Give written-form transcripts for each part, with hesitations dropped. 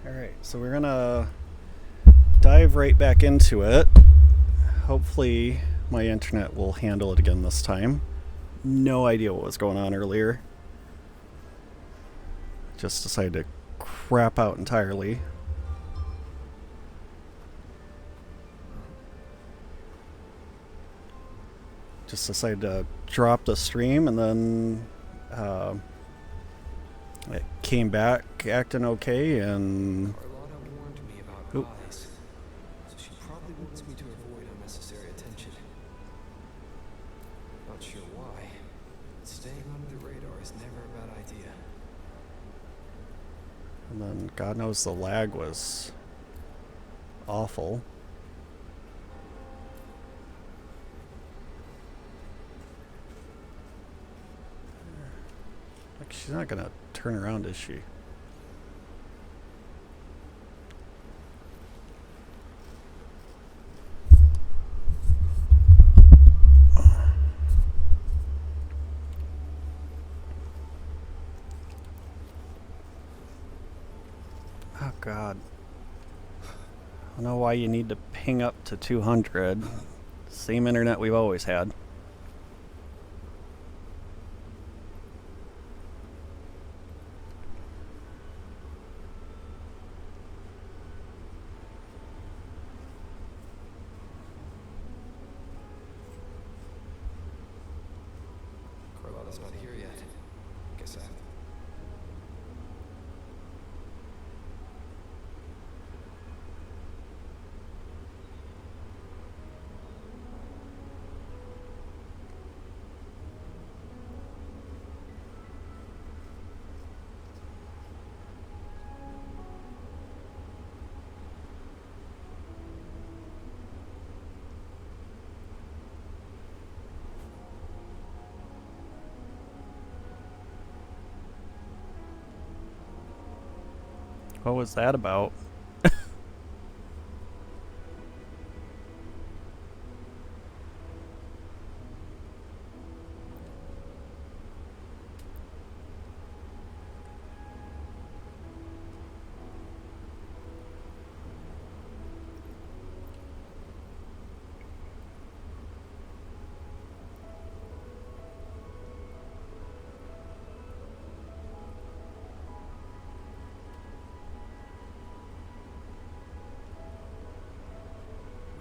Alright, so we're gonna dive right back into it. Hopefully, my internet will handle it again this time. No idea what was going on earlier. Just decided to crap out entirely. Just decided to drop the stream and then it came back acting okay and Carlotta warned me about Oop. eyes, so she probably wants me to avoid unnecessary attention. Not sure why, but staying under the radar is never a bad idea. and then God knows the lag was awful. Like she's not gonna turn around, is she? Oh God. I don't know why you need to ping up to 200. Same internet we've always had. Carlotta's not here yet. Guess I have to. What was that about?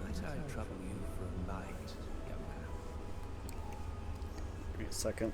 Might I trouble you for a light, young man? Give me a second.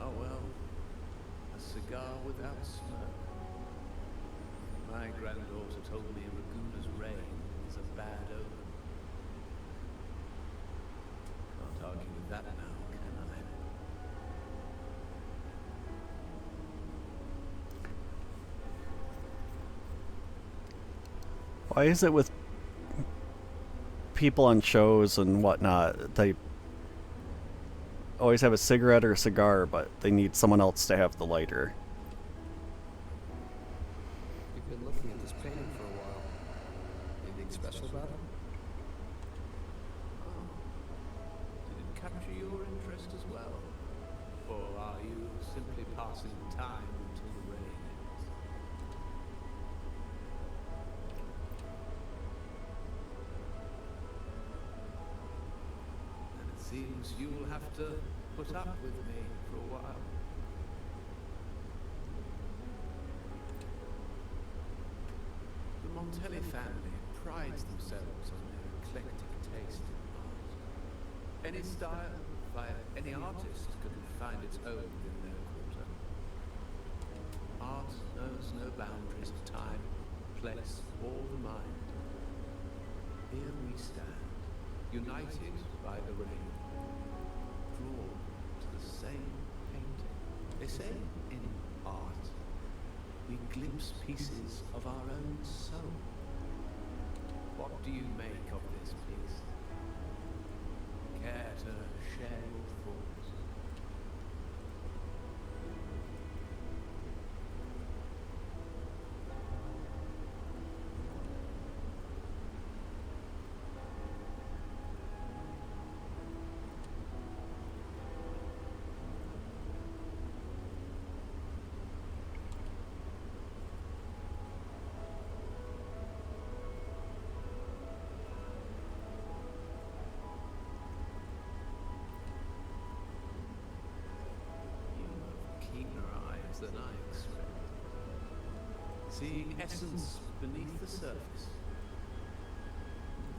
Oh well, a cigar without smoke. My granddaughter told me Raguna's rain is a bad omen. Can't argue with that now, can I? Why is it with people on shows and whatnot, they always have a cigarette or a cigar, but they need someone else to have the lighter? You've been looking at this painting for a while. Anything special about it? Oh, did it capture your interest as well? Or are you simply passing time until the rain ends? Then it seems you'll have to put up with me for a while. The Montelli family prides themselves on their eclectic taste in art. Any style, by any artist, could find its own within their quarter. Art knows no boundaries of time, place, or the mind. Here we stand, united by the rain, drawn to the same painting. They say in art, we glimpse pieces of our own soul. What do you make of this piece? otherwise than I expected. Seeing essence beneath the surface.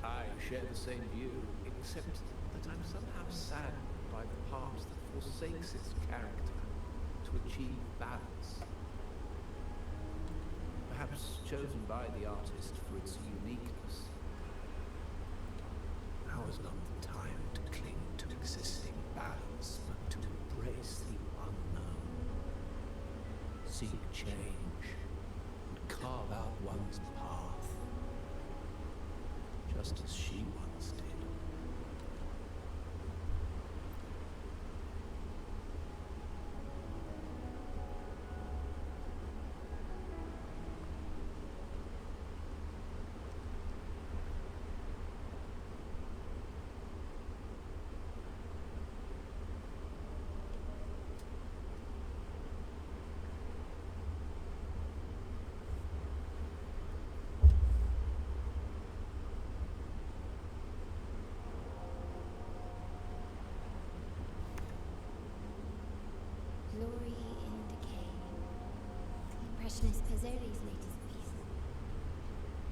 I share the same view, except that I'm somehow saddened by the part that forsakes its character to achieve balance. Perhaps chosen by the artist for its uniqueness. Now is not the time to cling to existing balance, but to embrace the unknown. Seek change, and carve out one's path, just as she once did. Glory in Decay. Impressionist Pizzoli's latest piece.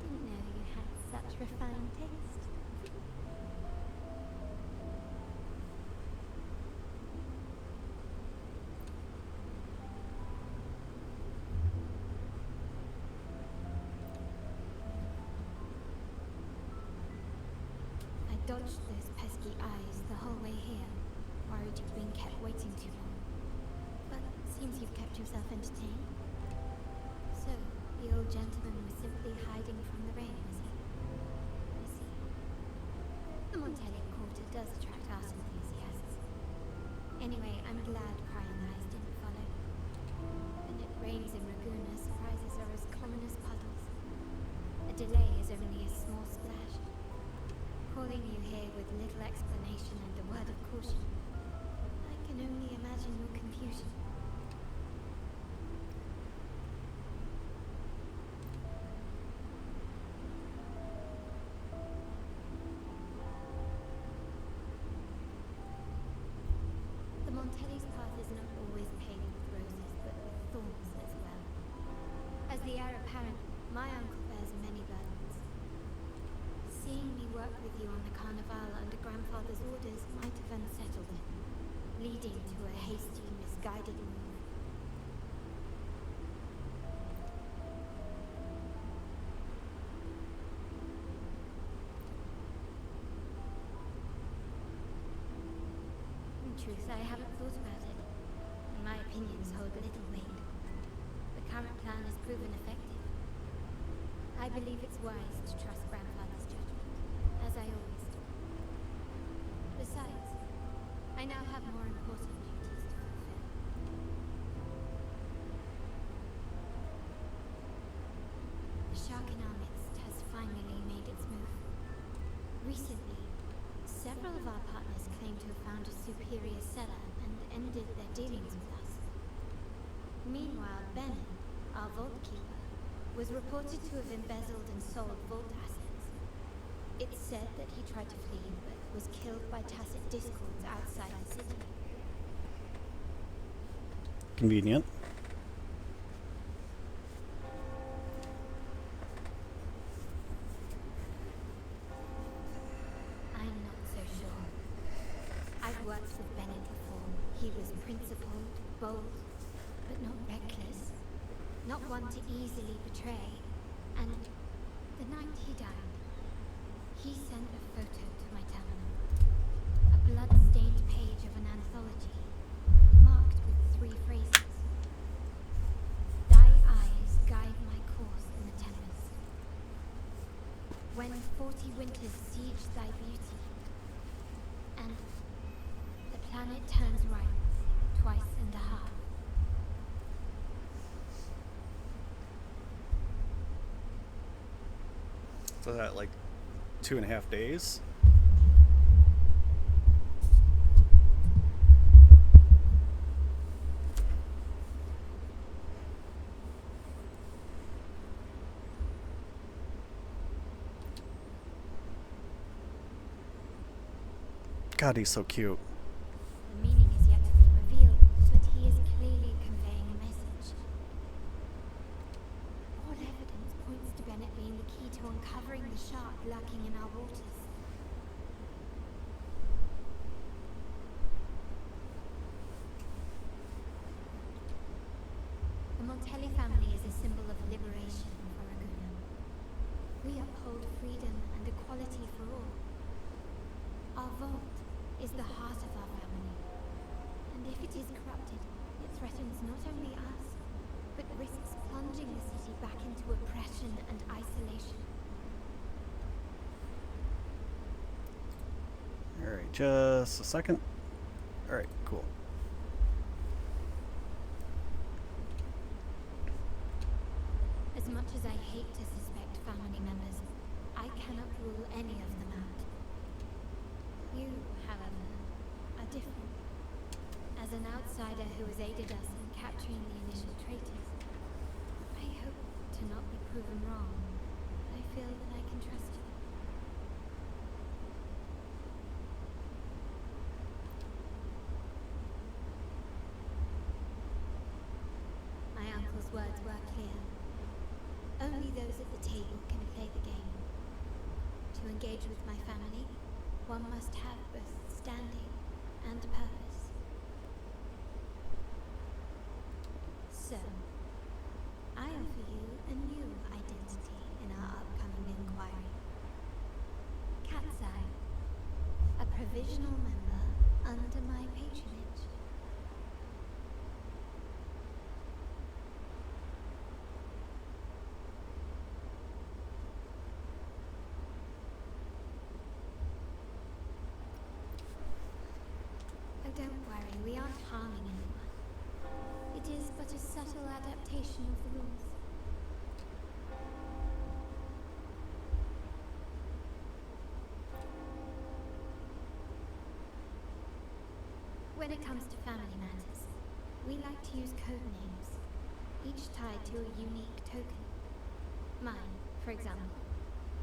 Didn't know you had such refined taste. I dodged those pesky eyes the whole way here, worried you'd been kept waiting too long. But seems you've kept yourself entertained. So, the old gentleman was simply hiding from the rain, was he? I see. The Montelli Quarter does attract art enthusiasts. Anyway, I'm glad prying eyes didn't follow. When it rains in Ragusa, surprises are as common as puddles. A delay is only a small splash. Calling you here with little explanation and a word of caution. I can only imagine your confusion. The Montelli's path is not always paved with roses, but with thorns as well. As the heir apparent, my uncle bears many burdens. Seeing me work with you on the Carnival under grandfather's orders might have unsettled him, leading to a hasty, misguided move. In truth, I haven't thought about it, and my opinions hold little weight. The current plan has proven effective. I believe it's wise to trust grandfather's judgment, as I always do. Besides, I now have more important duties to fulfill. The Sharkanamist has finally made its move. Recently, several of our partners claimed to have found a superior seller and ended their dealings with us. Meanwhile, Bennett, our vault keeper, was reported to have embezzled and sold vault assets. It's said that he tried to flee, but was killed by tacit discords outside the city. Convenient. I'm not so sure. I've worked with Bennett before. He was principled, bold, but not reckless. Not one to easily betray. And the night he died, he sent a photo to my terminal. A blood-stained page of an anthology, marked with 3 phrases. Thy eyes guide my course in the tempest. When 40 winters siege thy beauty, and the planet turns right twice and a half. So that like 2.5 days? God, he's so cute. The meaning is yet to be revealed, but he is clearly conveying a message. vault is the heart of our family. And if it is corrupted, it threatens not only us, but risks plunging the city back into oppression and isolation. Alright, just a second. Alright, cool. As much as I hate to suspect family members, I cannot rule any of them out. You, however, are different. As an outsider who has aided us in capturing the initial traitors, I hope to not be proven wrong. I feel that I can trust you. My uncle's words were clear. Only those at the table can play the game. To engage with my family, one must have both standing and purpose. So, I offer you a new identity in our upcoming inquiry. Cat's Eye, a provisional member under my patronage. Oh, don't worry, we aren't harming anyone. It is but a subtle adaptation of the rules. When it comes to family matters, we like to use code names, each tied to a unique token. Mine, for example,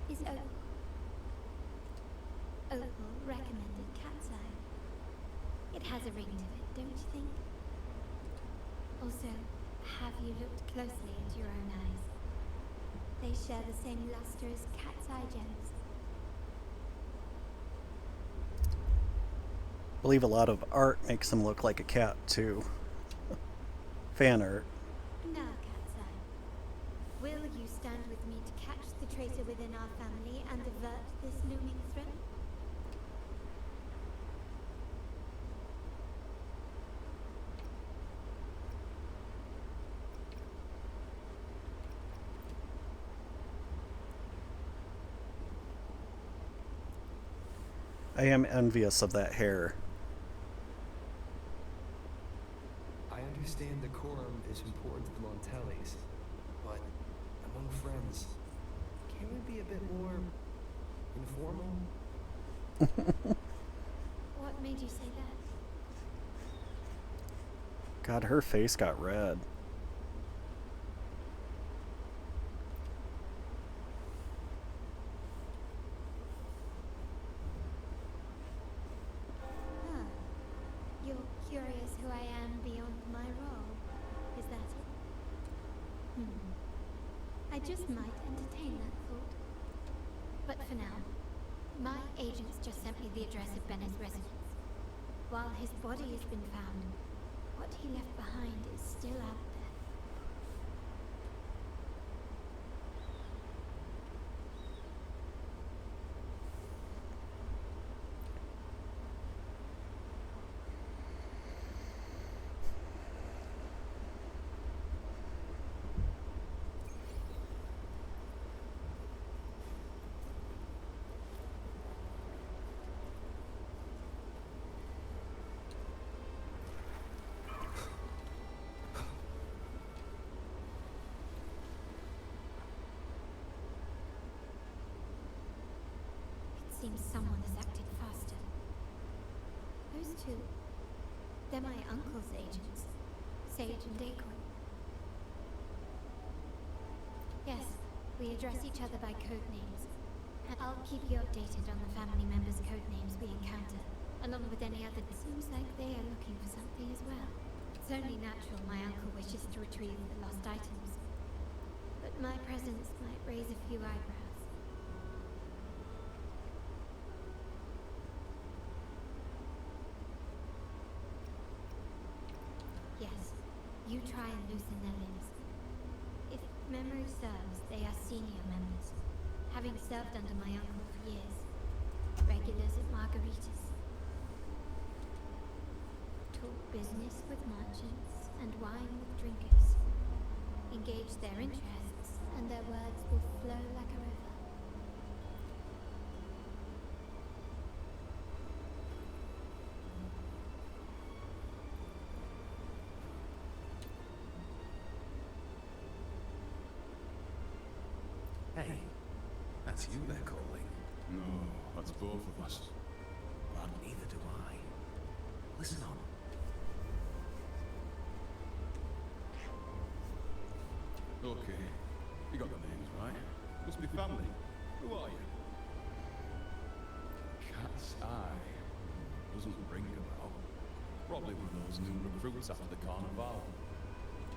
is Opal. Opal recommended Cat's Eye. It has a ring to it, don't you think? Also, have you looked closely at your own eyes? They share the same luster as Cat's Eye gems. I believe a lot of art makes him look like a cat, too. Fan art. Now, Cat's Eye, will you stand with me to catch the traitor within our family and avert this looming threat? I am envious of that hair. I understand decorum is important to the Montellis, but among friends, can we be a bit more informal? What made you say that? God, her face got red. Ah, you're curious who I am beyond my role. Is that it? I just might entertain that thought. But for now, my agents just sent me the address of Bennett's residence. While his body has been found, what he left behind is still out there. Seems someone has acted faster. Those two, they're my uncle's agents, Sage and Dacoy. Yes, we address each other by code names. And I'll keep you updated on the family members' code names we encounter, along with any other. It seems like they are looking for something as well. It's only natural my uncle wishes to retrieve the lost items. But my presence might raise a few eyebrows. Yes, you try and loosen their limbs. If memory serves, they are senior members, having served under my uncle for years. Regulars at Margaritas. business with merchants and wine with drinkers. Engage their interests, and their words will flow like a river. Hey, that's you they're calling. No, that's both of us. Well, neither do I. Listen on. Okay, you got the names right. Must be family. Who are you? Cat's Eye. Doesn't ring a bell. Probably one of those new recruits after the carnival.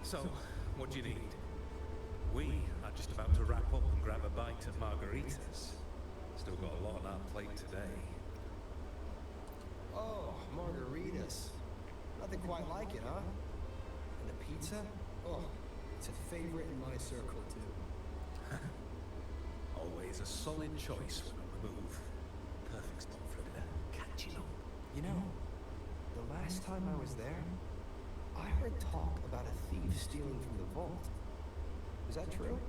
So, what do you need? We are just about to wrap up and grab a bite at margaritas. Still got a lot on our plate today. Oh, margaritas. Nothing quite like it, huh? And a pizza? Oh, it's a favorite in my circle, too. Always a solid choice when on the move. Perfect spot for a bit of catching up. You know, the last time I was there, I heard talk about a thief stealing from the vault. Is that true?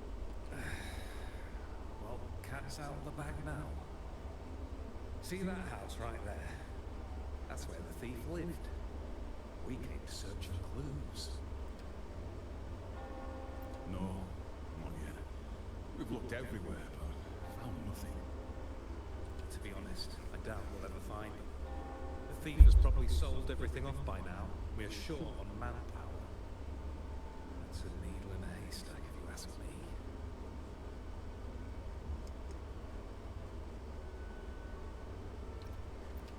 Well, cat's out of the bag now. See that house right there? That's where the thief lived. We came to search for clues. No, not yet. We've looked everywhere, but found nothing. To be honest, I doubt we'll ever find them. The thief has probably sold everything off by now. We are short on manpower. That's a needle in a haystack, if you ask me.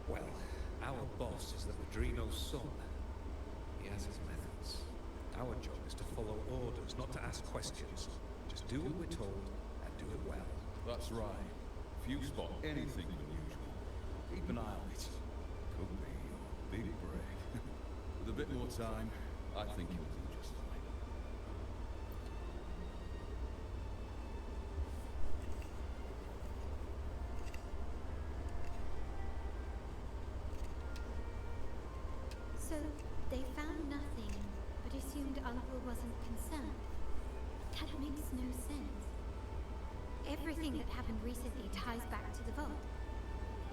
Well, our boss is the Padrino's son. He has his methods. Our job is to follow orders, not to ask questions. Just do what we're told and do it well. That's right. If you spot anything unusual, keep an eye on it. Could be your big break. With a bit more time, I think you'll do just fine. So, they found nothing, but assumed Uncle wasn't concerned. That makes no sense. Everything that happened recently ties back to the vault.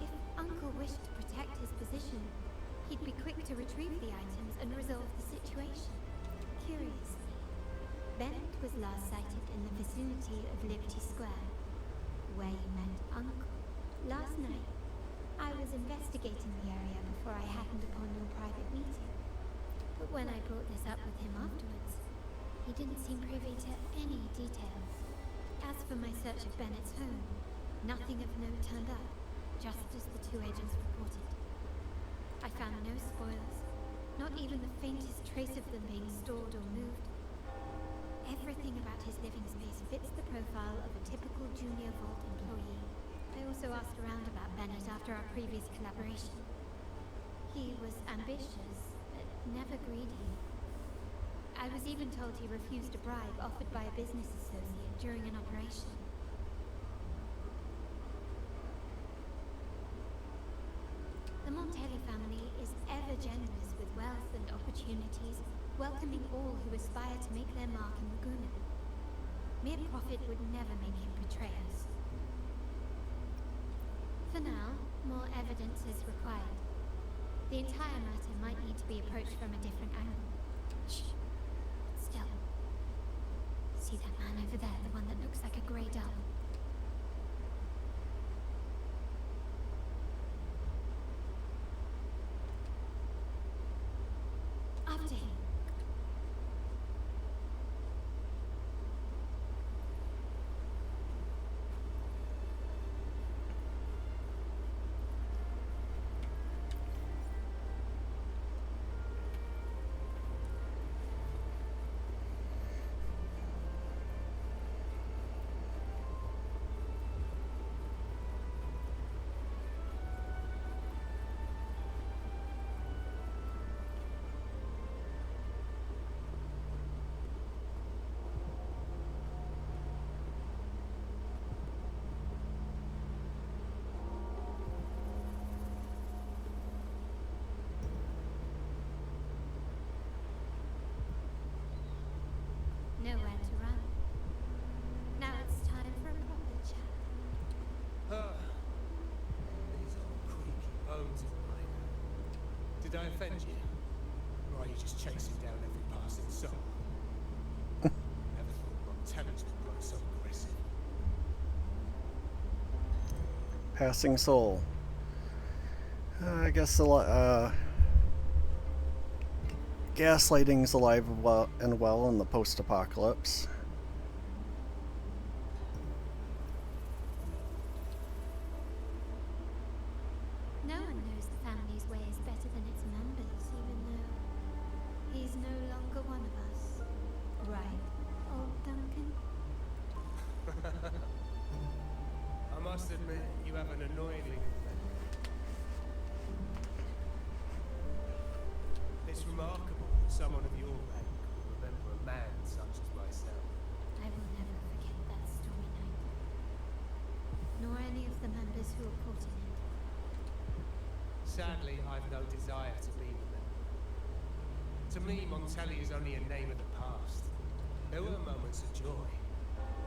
If Uncle wished to protect his position, he'd be quick to retrieve the items and resolve the situation. Curiously, Bennett was last sighted in the vicinity of Liberty Square, where he met Uncle. Last night, I was investigating the area before I happened upon your private meeting. But when I brought this up with him afterwards, he didn't seem privy to any details. As for my search of Bennett's home, nothing of note turned up, just as the two agents reported. I found no spoils, not even the faintest trace of them being stored or moved. Everything about his living space fits the profile of a typical junior vault employee. I also asked around about Bennett after our previous collaboration. He was ambitious, but never greedy. I was even told he refused a bribe offered by a business associate during an operation. The Montelli family is ever generous with wealth and opportunities, welcoming all who aspire to make their mark in Laguna. Mere profit would never make him betray us. For now, more evidence is required. The entire matter might need to be approached from a different angle. Shh. Still. See that man over there, the one that looks like a grey dove? After him. Did I offend you? Or are you just chasing down every passing soul? Never thought Montellans would grow so aggressive. Passing soul. I guess gaslighting's alive and well in the post-apocalypse. No one knows the family's ways better than its members, even though he's no longer one of us. Right, old Duncan? I must admit, you have an annoyingly good memory. It's remarkable that someone of your rank will remember a man such as myself. I will never forget that stormy night. Nor any of the members who were caught in it. Sadly, I've no desire to be remembered. To me, Montelli is only a name of the past. There were moments of joy,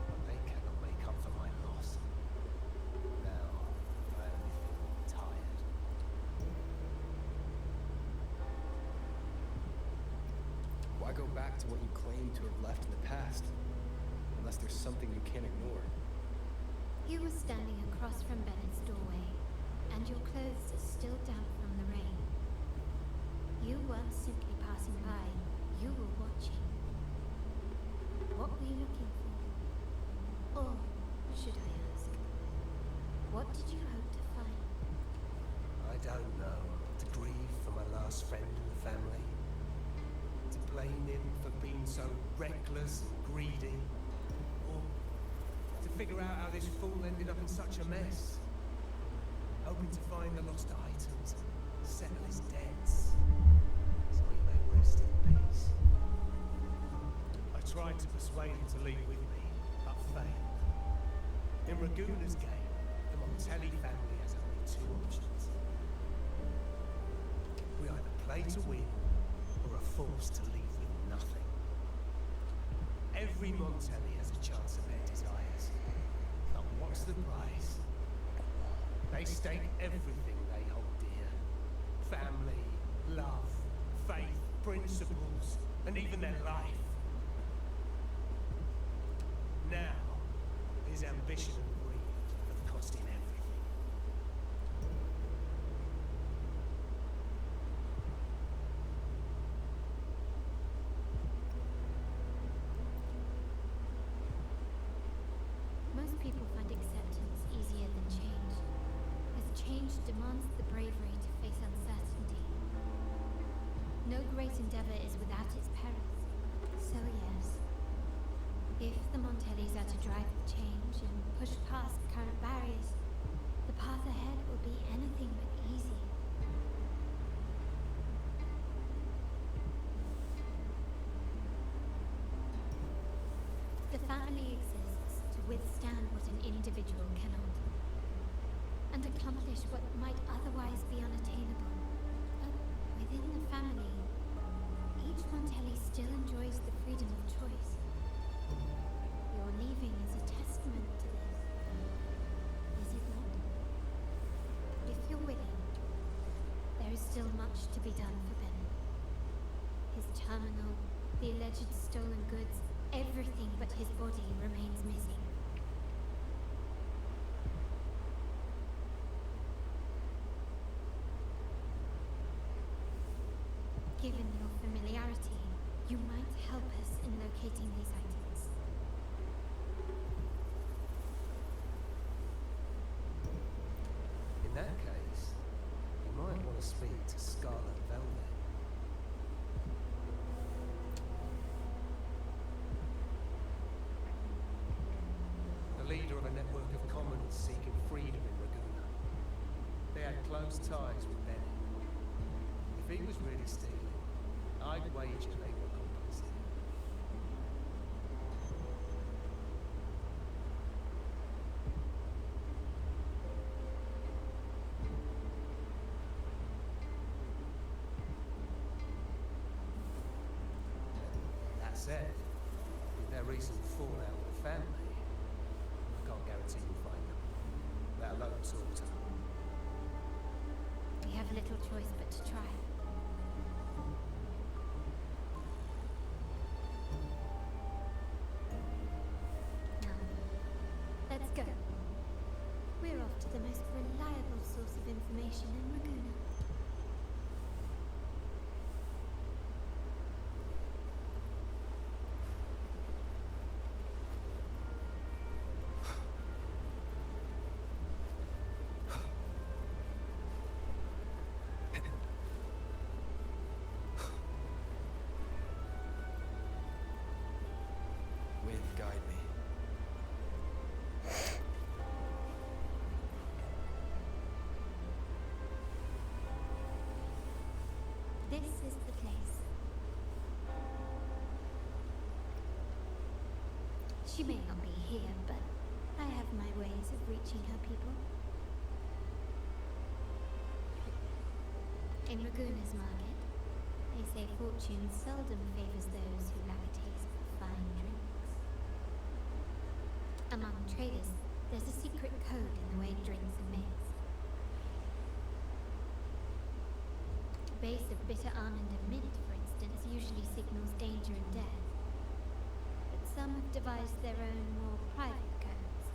but they cannot make up for my loss. Now, I only feel tired. Why go back to what you claim to have left in the past? Unless there's something you can't ignore. You were standing across from Bennett's doorway, and your clothes are still damp from the rain. You weren't simply passing by, you were watching. What were you looking for? Or, should I ask, what did you hope to find? I don't know. To grieve for my last friend in the family. To blame him for being so reckless and greedy. Or to figure out how this fool ended up in such a mess. Hoping to find the lost items and settle his debts. So he may rest in peace. I tried to persuade him to leave with me, but failed. In Raguna's game, the Montelli family has only two options. We either play to win, or are forced to leave with nothing. Every Montelli has a chance of their desires. But what's the price? They stake everything they hold dear. Family, love, faith, principles, and even their life. Now, his ambition and greed have cost him everything. Most people find acceptance easier than change, as change demands the bravery to face uncertainty. No great endeavor is without its perils. So yes, if the Montellis are to drive the change and push past current barriers, the path ahead will be anything but easy. The family exists to withstand what an individual cannot, and accomplish what might otherwise be unattainable. But within the family, each Montelli still enjoys the freedom of choice. Your leaving is a testament to this, is it not? If you're willing, there is still much to be done for Ben. His terminal, the alleged stolen goods, everything but his body remains missing. Given your familiarity, you might help us in locating these items. In that case, you might want to speak to Scarlet Velvet. The leader of a network of commoners seeking freedom in Raguna. They had close ties with Bennett. If he was really stealing, I'd wager they were complicit. That said, with their recent fallout with the family, I can't guarantee you'll find them, let alone talk to them. We have little choice but to try. this is the place. She may not be here, but I have my ways of reaching her people. In Raguna's market, they say fortune seldom favors those who lack a taste for fine drinks. Among traders, there's a secret code in the way drinks are mixed. The base of bitter almond and mint, for instance, usually signals danger and death. But some have devised their own more private codes.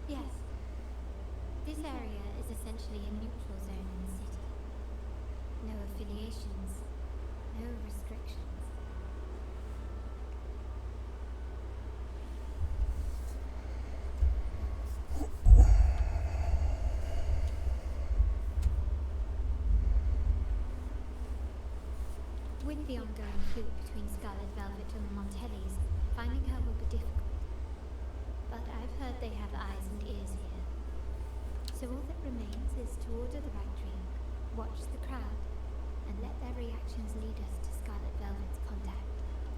Yes. This area is essentially a neutral zone in the city. No affiliations, no restrictions. With the ongoing feud between Scarlet Velvet and the Montellys, finding her will be difficult. But I've heard they have eyes and ears here. So all that remains is to order the right drink, watch the crowd, and let their reactions lead us to Scarlet Velvet's contact.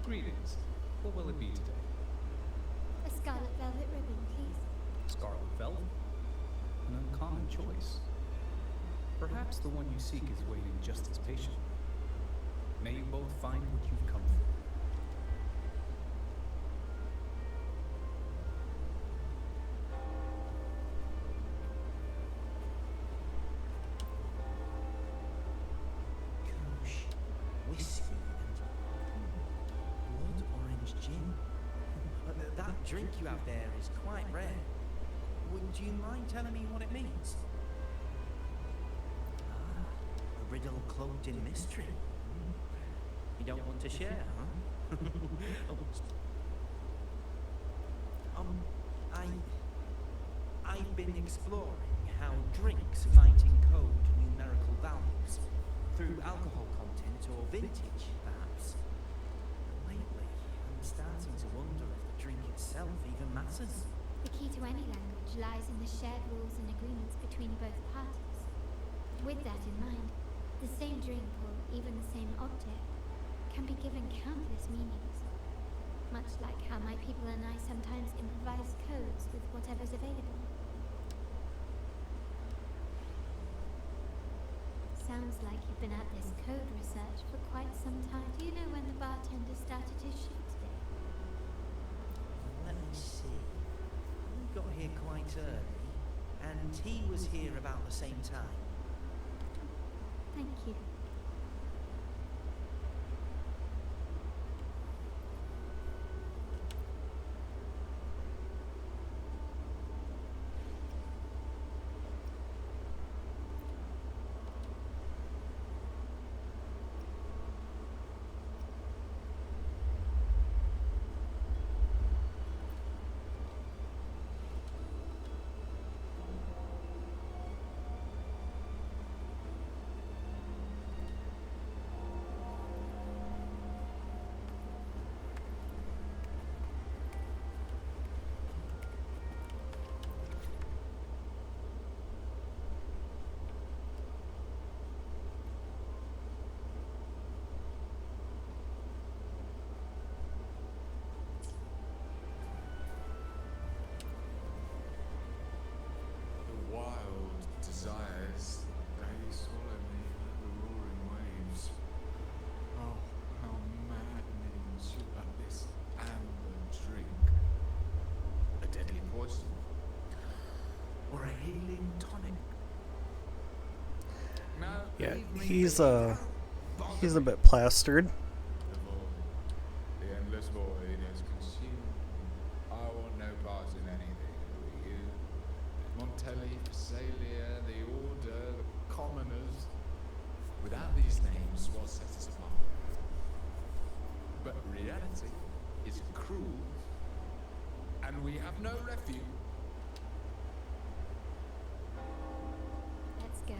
Greetings. What will it be today? A Scarlet Velvet ribbon, please. Scarlet Velvet? An uncommon choice. Perhaps the one you seek is waiting just as patiently. May you both find what you've come for. Kush, whiskey, and blood orange gin. That drink you have there is quite rare. Would you mind telling me what it means? Ah, a riddle cloaked in mystery. You don't want to share, huh? I've been exploring how drinks might encode numerical values through alcohol content or vintage, perhaps. Lately, I'm starting to wonder if the drink itself even matters. The key to any language lies in the shared rules and agreements between both parties. With that in mind, the same drink or even the same object can be given countless meanings, much like how my people and I sometimes improvise codes with whatever's available. Sounds like you've been at this code research for quite some time. Do you know when the bartender started his shift today? Let me see. We got here quite early, and he was here about the same time. Thank you. Desires, they swallow me like the roaring waves. Oh, how maddening should this amber drink. A deadly poison. Or a healing tonic. Now, Yeah, leave me he's be. a bit plastered. The void, the endless void has consumed me. I want no part in anything. You, Montelli, Phasalia, the Order, the Commoners. Without these names, what sets us apart? But reality is cruel, and we have no refuge. Let's go.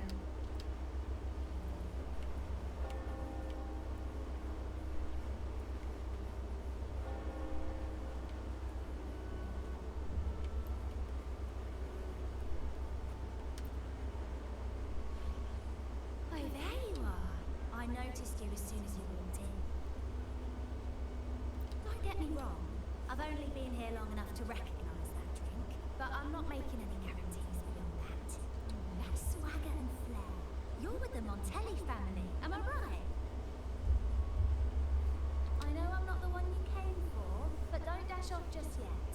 only been here long enough to recognize that drink, but I'm not making any guarantees beyond that. That swagger and flair. You're with the Montelli family, am I right? I know I'm not the one you came for, but don't dash off just yet.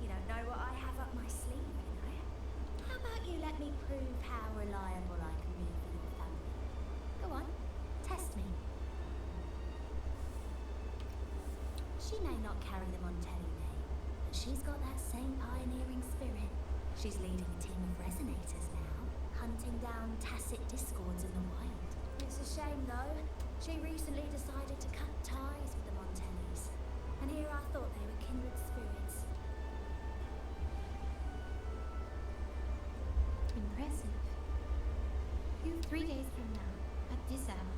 You don't know what I have up my sleeve, you know? How about you let me prove how reliable I can be for your family? Go on, test me. She may not carry the Montelli name, but she's got that same pioneering spirit. She's leading a team of resonators now, hunting down tacit discords in the wild. It's a shame though. She recently decided to cut ties with the Montellis, and here I thought they were kindred spirits. Impressive. You 3 days from now, at this hour,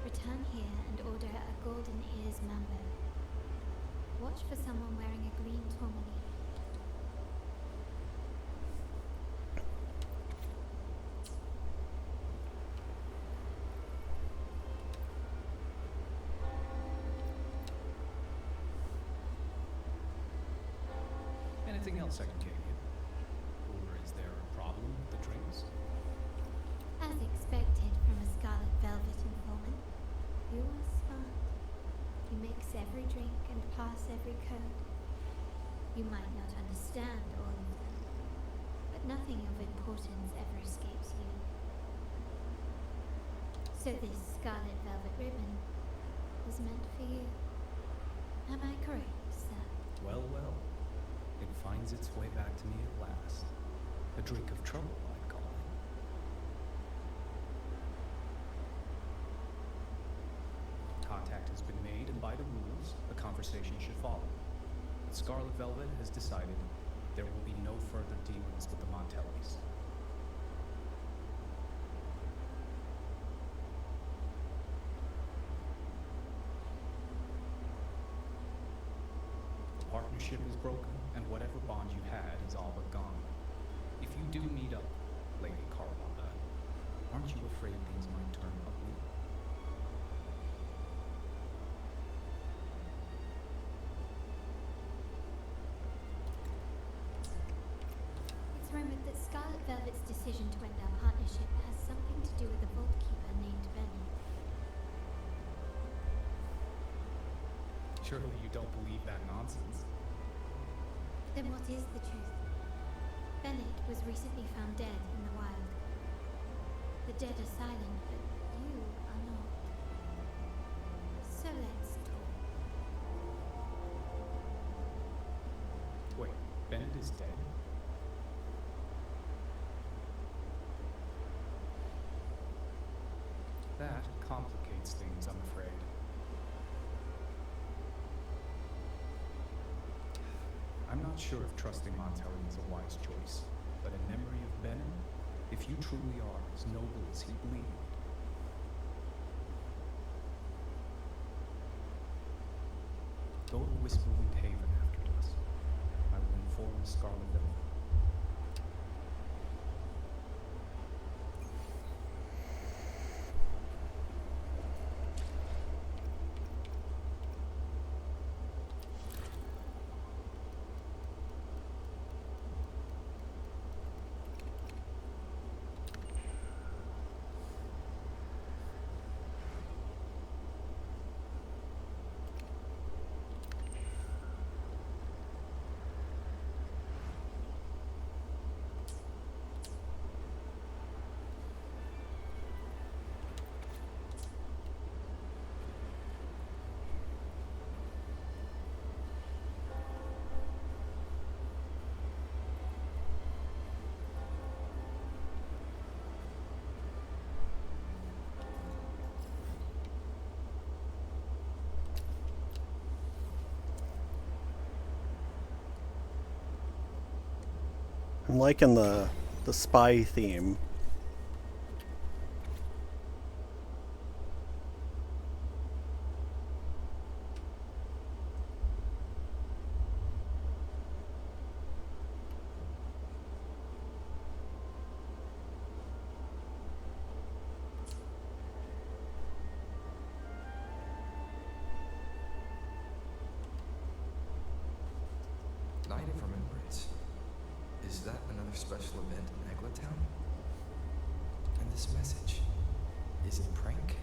return here and order a golden ears mambo. Watch for someone wearing a green tourmaline. Anything else I can get you? Or is there a problem with the drinks? As expected from a scarlet velvet informant, you are smart. You mix every drink and pass every code. You might not understand all of them, but nothing of importance ever escapes you. So this scarlet velvet ribbon was meant for you. Am I correct, sir? Well, well. It finds its way back to me at last. A drink of trouble, I'd call it. Contact has been made, and by the rules, a conversation should follow. But Scarlet Velvet has decided there will be no further dealings with the Montellis. The partnership is broken, and whatever bond you had is all but gone. If you do meet up, Lady Carlotta, aren't you afraid things might turn ugly? It's rumored that Scarlet Velvet's decision to end our partnership has something to do with a vault keeper named Benny. Surely you don't believe that nonsense. Then what is the truth? Bennett was recently found dead in the wild. The dead are silent, but you are not. So let's talk. Wait, Bennett is dead? That complicates things, I'm afraid. I'm not sure if trusting Montelli is a wise choice, but in memory of Bennett, if you truly are as noble as he believed, go to Whisperwind Haven after dusk. I will inform Scarlet Velvet. I'm liking the spy theme. Another special event in Eglatown? And this message, is it a prank?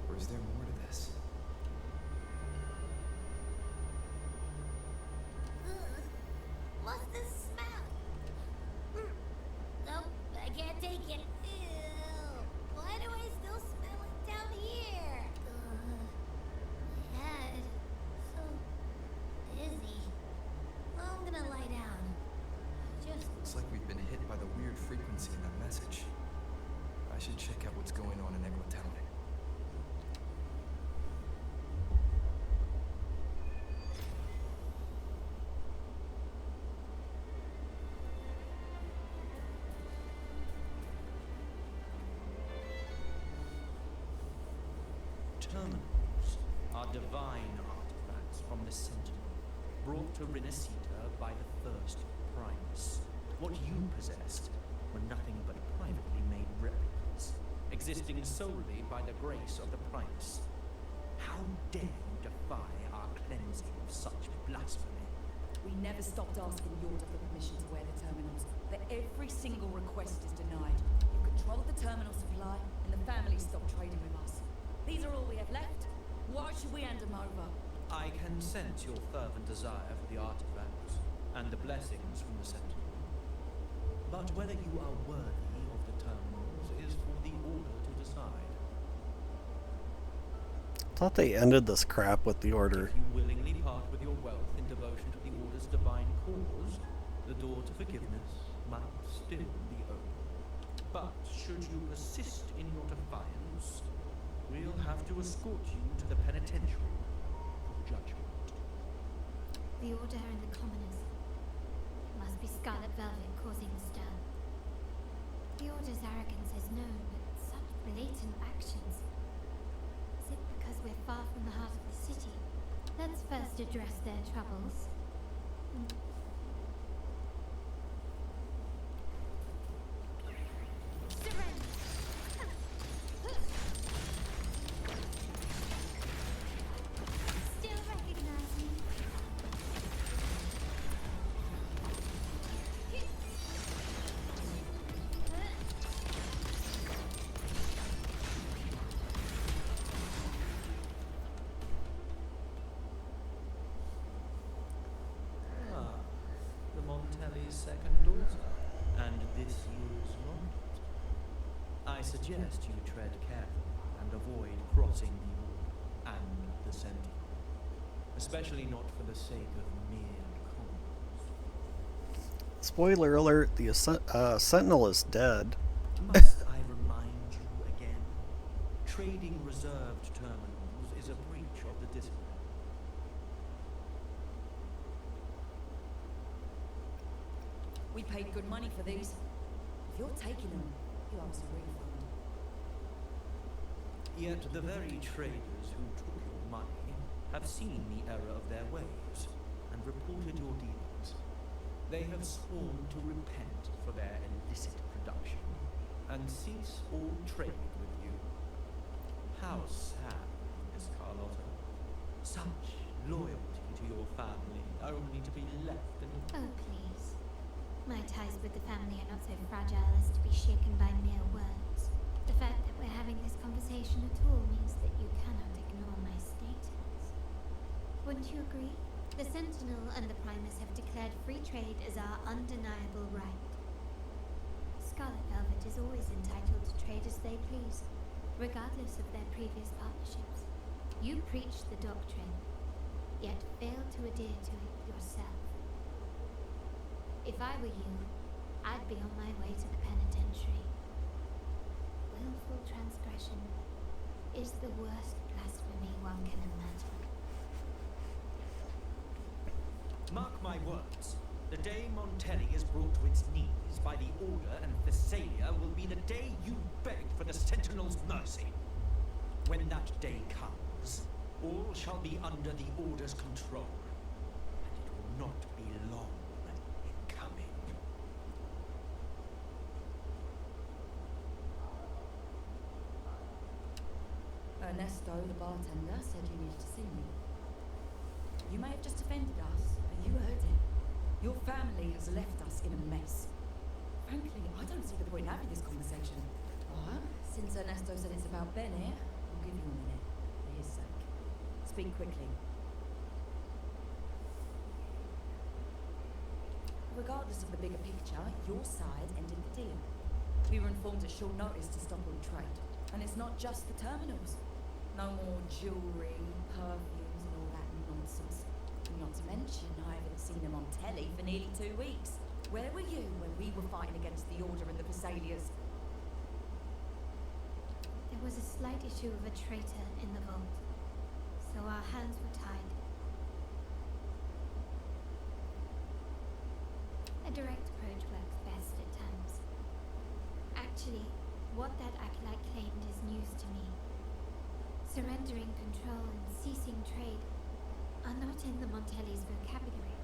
Or is there more to this? What's this smell? Nope, I can't take it. Ew. Why do I still smell it down here? My head. So dizzy. I'm gonna lie down. Just Looks like we've been hit by the weird frequency in that message. I should check out what's going on in Eglatown. Terminals are divine artifacts from the Sentinel, brought to Renacita by the first Primus. What you possessed were nothing but privately made replicas, existing solely by the grace of the Primus. How dare you defy our cleansing of such blasphemy? We never stopped asking the Order for permission to wear the terminals, but every single request is denied. You've controlled the terminal supply, and the family stopped trading with us. These are all we have left. Why should we hand them over? I can sense your fervent desire for the artifacts and the blessings from the Sentinel. But whether you are worthy of the terminals is for the Order to decide. Thought they ended this crap with the Order. If you willingly part with your wealth in devotion to the Order's divine cause, the door to forgiveness might still be open. But should you persist in your defiance, we'll have to escort you to the penitentiary for judgment. the Order and the Commoners. It must be Scarlet Velvet causing the stir. The Order's arrogance is known, but such blatant actions. Is it because we're far from the heart of the city? Let's first address their troubles. Surrender! Still recognize me? Ah, the Montelli's second daughter, and this year's Lord. I suggest you tread carefully and avoid crossing the Order and the Sentinel, especially not for the sake of mere commerce. Spoiler alert, the Sentinel is dead. Must I remind you again? Trading reserved terminals is a breach of the discipline. We paid good money for these. If you're taking them, you owe us a refund. Yet the very traders who took your money have seen the error of their ways and reported your dealings. They have sworn to repent for their illicit production and cease all trade with you. How sad, Miss Carlotta. Such loyalty to your family, only to be left in... Oh, please. My ties with the family are not so fragile as to be shaken by mere words. The fact that we're having this conversation at all means that you cannot ignore my status. Wouldn't you agree? The Sentinel and the Primus have declared free trade as our undeniable right. Scarlet Velvet is always entitled to trade as they please, regardless of their previous partnerships. You preach the doctrine, yet fail to adhere to it yourself. If I were you, I'd be on my way to the penitentiary. Willful transgression is the worst blasphemy one can imagine. Mark my words. The day Montelli is brought to its knees by the Order and Thessalia will be the day you beg for the Sentinel's mercy. When that day comes, all shall be under the Order's control, and it will not be long in coming. Ernesto, the bartender, said you needed to see me. You may have just offended us, but you heard him. Your family has left us in a mess. Frankly, I don't see the point in having this conversation. What? Since Ernesto said it's about Bennett, I'll give you a minute, for his sake. Speak quickly. Regardless of the bigger picture, your side ended the deal. We were informed at short notice to stop all trade. And it's not just the terminals. No more jewellery, perfumes and all that nonsense. Not to mention, I haven't seen them on telly for nearly 2 weeks. Where were you when we were fighting against the Order and the Vesalias? There was a slight issue of a traitor in the vault, so our hands were tied. A direct approach works best at times. Actually, what that acolyte claimed is news to me. Surrendering control and ceasing trade are not in the Montelli's vocabulary.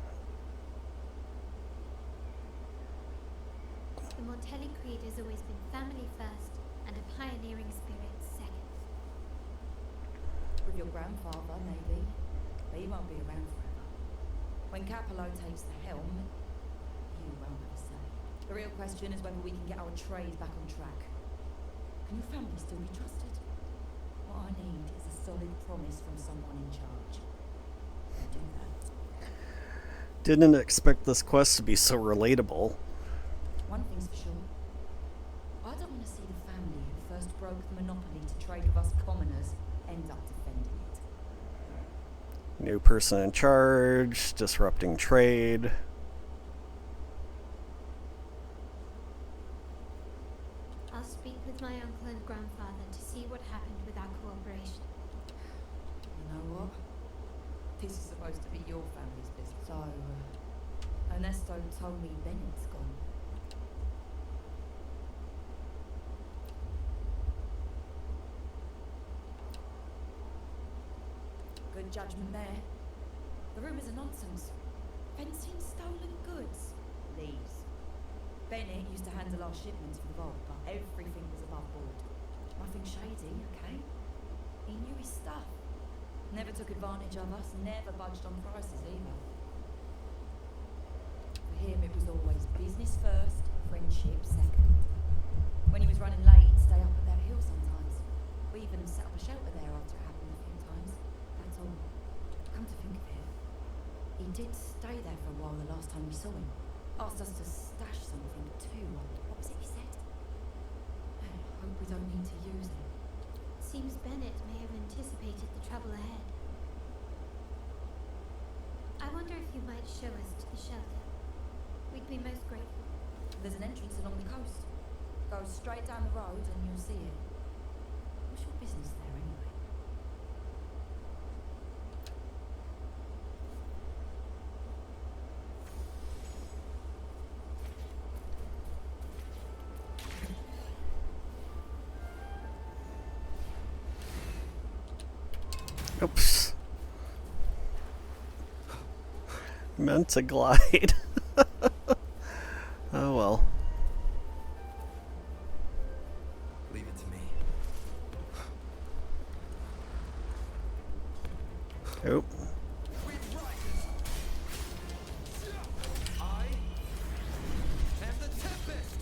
The Montelli creed has always been family first and a pioneering spirit second. With your grandfather, maybe. But he won't be around forever. When Capello takes the helm, you won't have a say. The real question is whether we can get our trade back on track. Can your family still be trusted? What I need is a solid promise from someone in charge. I'll do that. Didn't expect this quest to be so relatable. One thing's for sure. I don't want to see the family who first broke the monopoly to trade with us commoners end up defending it. New person in charge, disrupting trade. I'll speak with my uncle and grandfather to see what happened with our cooperation. You know what? This is supposed to be your family's business. So, Ernesto told me Bennett's gone. Good judgment there. The rumours are nonsense. Fencing stolen goods. Please. Bennett used to handle our shipments for the vault, but everything was above board. Nothing shady, okay? He knew his stuff. Never took advantage of us, never budged on prices either. For him, it was always business first, friendship second. When he was running late, he'd stay up at that hill sometimes. We even set up a shelter there after it happened a few times. That's all. Come to think of it, he did stay there for a while the last time we saw him. Asked us to stash something too. What was it he said? I hope we don't need to use it. Seems Bennett may have anticipated the trouble ahead. I wonder if you might show us to the shelter. We'd be most grateful. There's an entrance along the coast. Go straight down the road and you'll see it. What's your business there anyway? Oops. Meant to glide. Oh well. Leave it to me. Oh. I am the Tempest.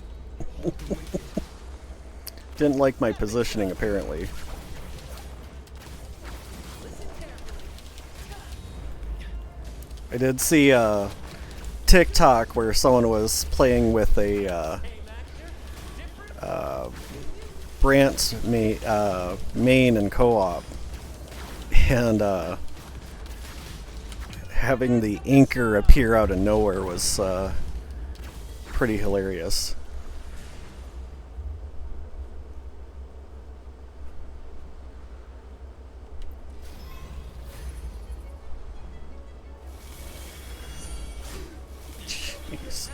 Didn't like my positioning apparently. I did see a TikTok where someone was playing with a Brant main and co-op, and having the inker appear out of nowhere was pretty hilarious. Jeez.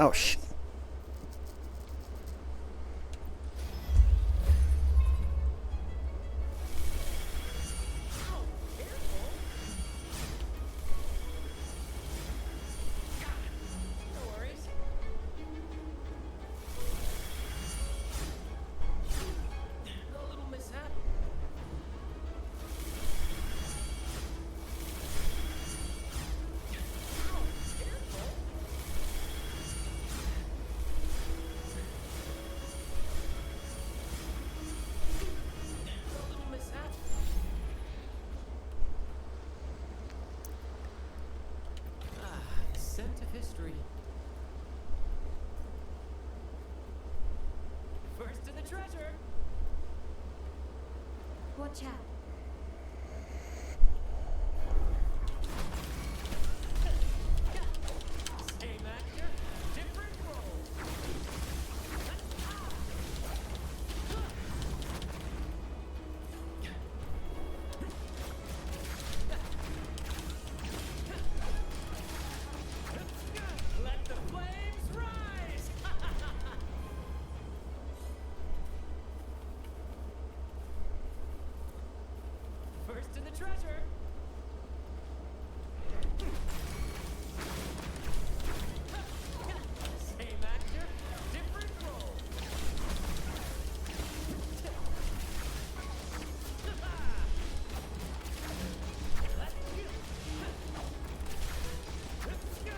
Oh shit. bit of history. First to the treasure! Watch out. Same actor, different role. Let the flames rise! First to the treasure! Same actor, different role. Let's go.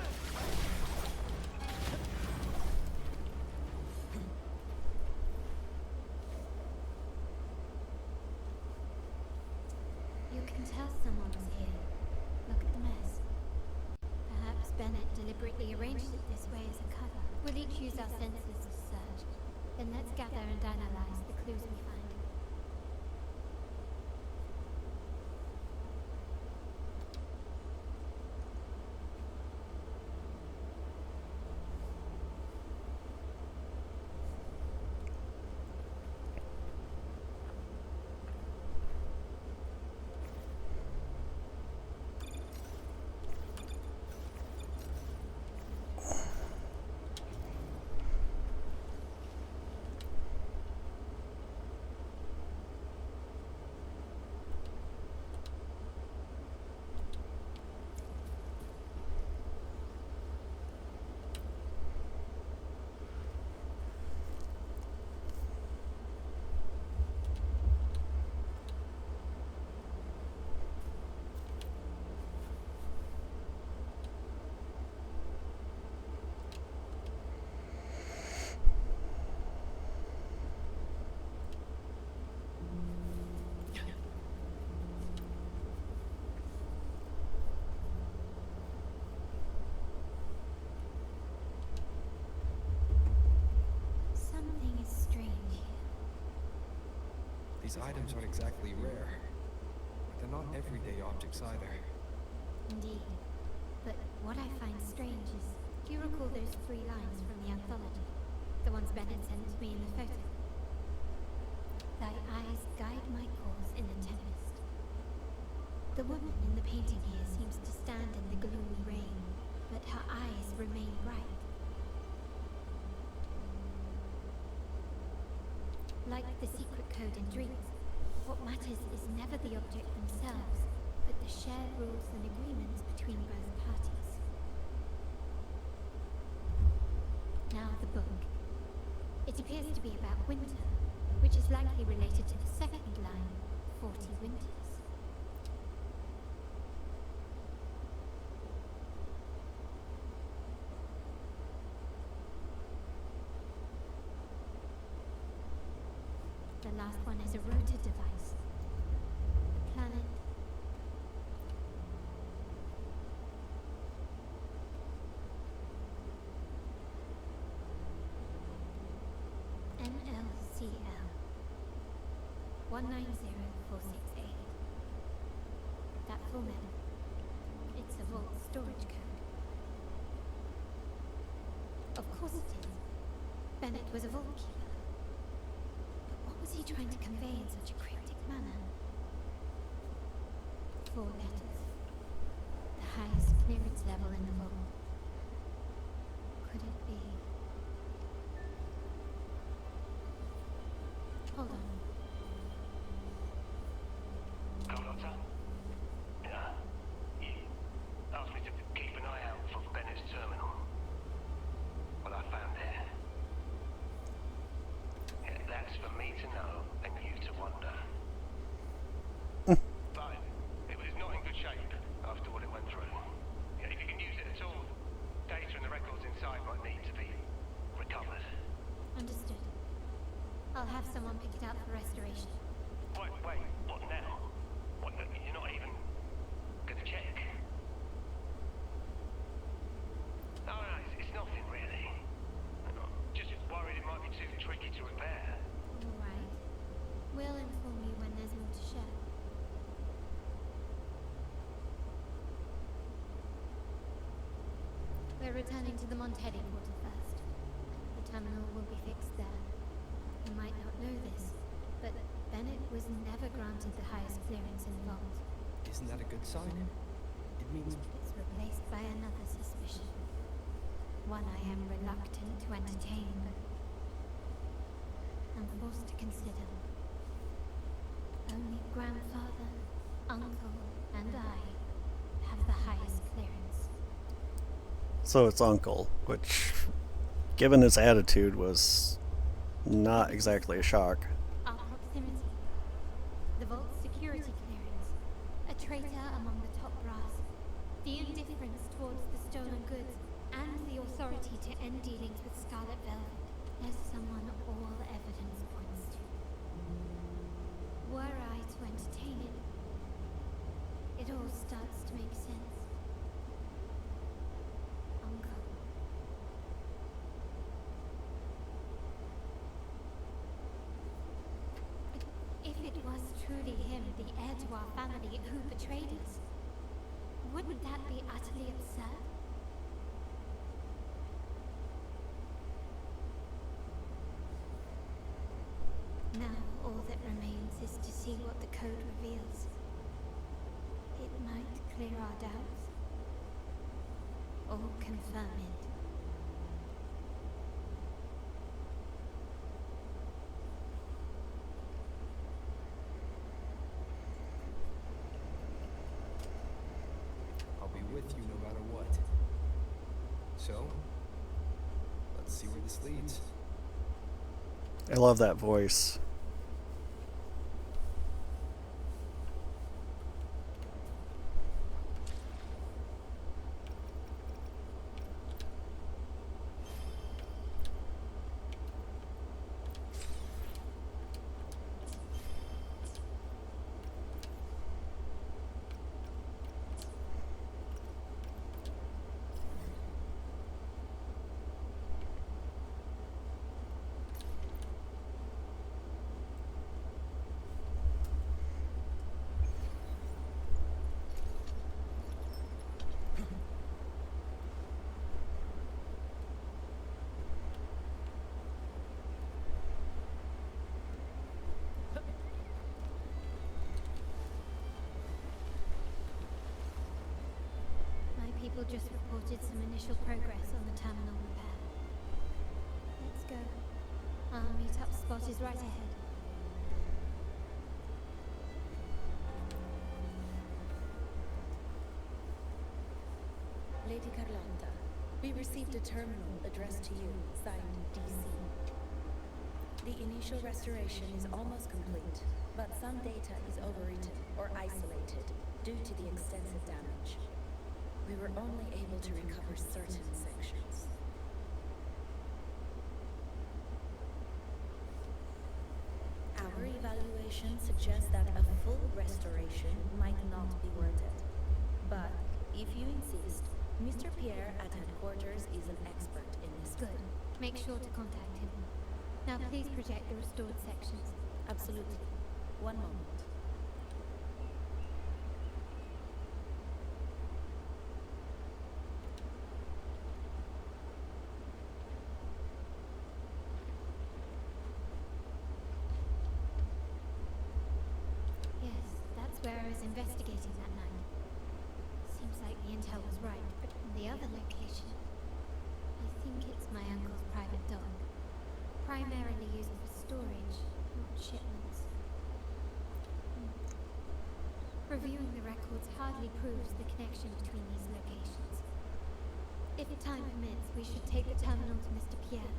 You can tell someone was here. Look at the mess. Perhaps Bennett deliberately arranged it this way as a cover. We'll each use our senses to search. Then let's gather and analyze the clues we find. Something is strange here. These items aren't exactly rare, but they're not everyday objects either. Indeed. But what I find strange is, do you recall those 3 lines from the anthology? The ones Bennett sent to me in the photo? Thy eyes guide my course in the tempest. The woman in the painting here seems to stand in the gloomy rain, but her eyes remain bright. Like the secret code in dreams, what matters is never the object themselves, but the shared rules and agreements between both parties. Now the book. It appears to be about winter, which is likely related to the second line, 40 winters. The last one is a rotor device. The planet. NLCL 190468. That full name. It's a vault storage code. Of course it is. Bennett was a vault keeper. What was he trying to convey in such a cryptic manner? 4 letters. The highest clearance level in the vault. Could it be? Hold on. Doctor? Yeah. You asked me to keep an eye out for Bennett's terminal. What I found there. Yeah, that's for me to know and you to wonder. But it was not in good shape after what it went through. Yeah, if you can use it at all, data and the records inside might need to be recovered. Understood. I'll have someone pick it up for restoration. Wait, what now? What, you're not even gonna check? returning to the Montelli quarter first. The terminal will be fixed there. You might not know this, but Bennett was never granted the highest clearance in the vault. Isn't that a good sign? It means It's replaced by another suspicion. One I am reluctant to entertain, but I'm forced to consider. Only grandfather, uncle, and I have the highest clearance. So it's Uncle, which, given his attitude, was not exactly a shock. Our proximity, the vault's security clearance, a traitor among the top brass, the indifference towards the stolen goods, and the authority to end dealings with Scarlet Velvet. There's someone all evidence points to. Were I to entertain it, it all starts to make sense. Uncle. If it was truly him, the heir to our family, who betrayed us, wouldn't that be utterly absurd? Now all that remains is to see what the code reveals. It might clear our doubts, or confirm it. I'll be with you no matter what. So, let's see where this leads. I love that voice. People just reported some initial progress on the terminal repair. Let's go. Our meet-up spot is right ahead. Lady Carlotta, we received a terminal addressed to you, signed DC. The initial restoration is almost complete, but some data is overwritten or isolated due to the extensive damage. We were only able to recover certain sections. Our evaluation suggests that a full restoration might not be worth it. But if you insist, Mr. Pierre at headquarters is an expert in this. Good. Make sure to contact him. Now please project the restored sections. Absolutely. One moment. Where I was investigating that night. Seems like the intel was right, but the other location, I think it's my uncle's private dog. Primarily used for storage, not shipments. Reviewing the records hardly proves the connection between these locations. If time permits, we should take the terminal to Mr. Pierre.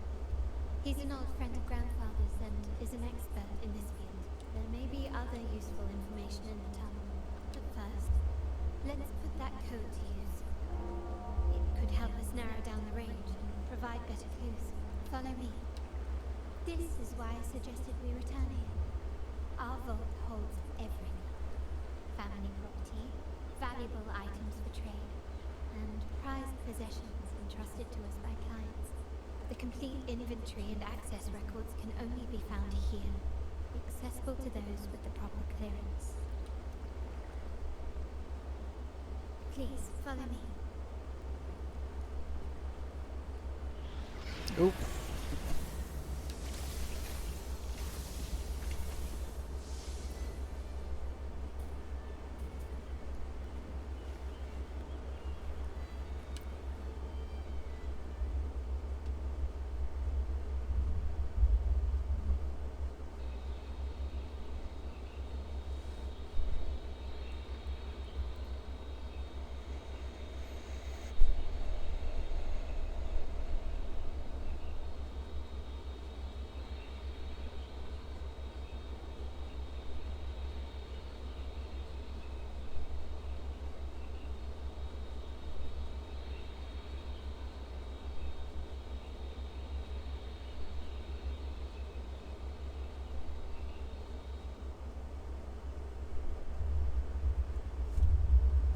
He's an old friend of grandfather's and is an expert in this field. There may be other useful information in the terminal, but first, let's put that code to use. It could help us narrow down the range and provide better clues. Follow me. This is why I suggested we return here. Our vault holds everything. Family property, valuable items for trade, and prized possessions entrusted to us by clients. The complete inventory and access records can only be found here. Accessible to those with the proper clearance. Please, follow me. Oop.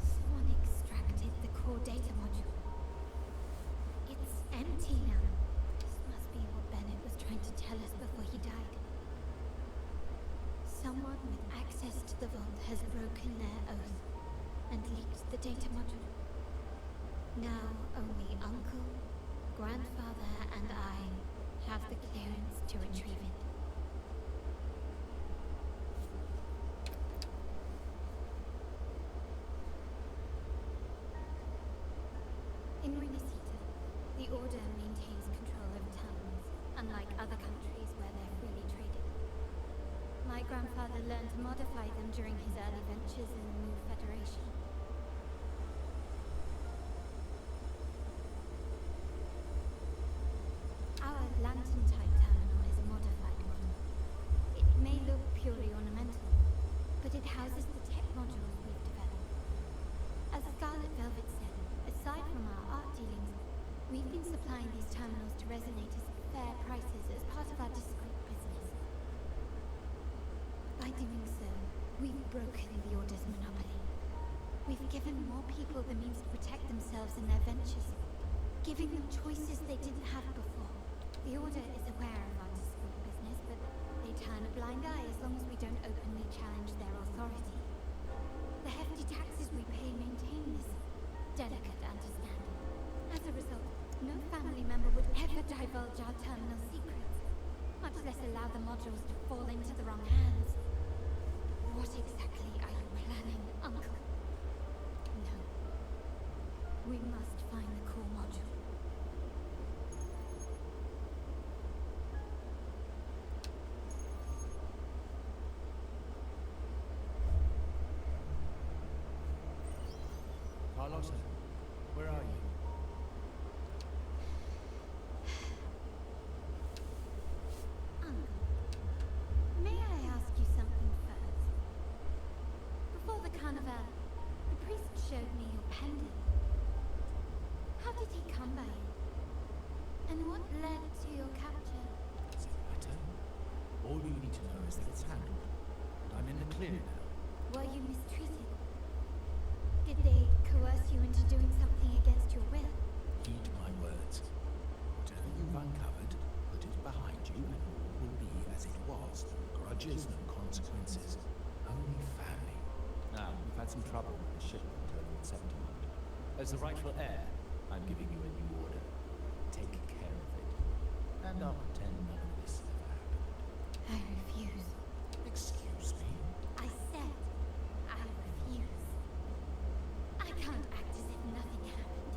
Someone extracted the core data module. It's empty now. This must be what Bennett was trying to tell us before he died. Someone with access to the vault has broken their oath and leaked the data module. Now only Uncle, Grandfather, and I have the clearance to retrieve it. In Renesita, the Order maintains control over terminals, unlike other countries where they're freely traded. My grandfather learned to modify them during his early ventures in the New Federation. Our lantern-type terminal is a modified model. It may look purely ornamental, but it houses the tech modules we've developed. As Scarlet Velvet said, aside from our art dealings, we've been supplying these terminals to resonators at fair prices as part of our discreet business. By doing so, we've broken the Order's monopoly. We've given more people the means to protect themselves in their ventures, giving them choices they didn't have before. The Order is aware of our discreet business, but they turn a blind eye as long as we don't openly challenge their authority. The hefty taxes we pay maintain this delicate understanding. As a result, no family member would ever divulge our terminal secrets, much less allow the modules to fall into the wrong hands. What exactly are you planning, Uncle? No. We must find the core module. Carlotta, where are you? Uncle, may I ask you something first? Before the carnival, the priest showed me your pendant. How did he come by it? And what led to your capture? Does it matter? All you need to know is that it's handled. I'm in the clear now. Were you mistreated? Did they coerce you into doing something against your will? Heed my words. Whatever you've uncovered, put it behind you and all will be as it was. Grudges, no consequences. Only family. Now, we've had some trouble with the shipment over at Septimund. As the rightful heir, I'm giving you a new order. Take care of it. And I'll pretend none of this ever happened. I refuse. Excuse me? I said I refuse. I can't act as if nothing happened.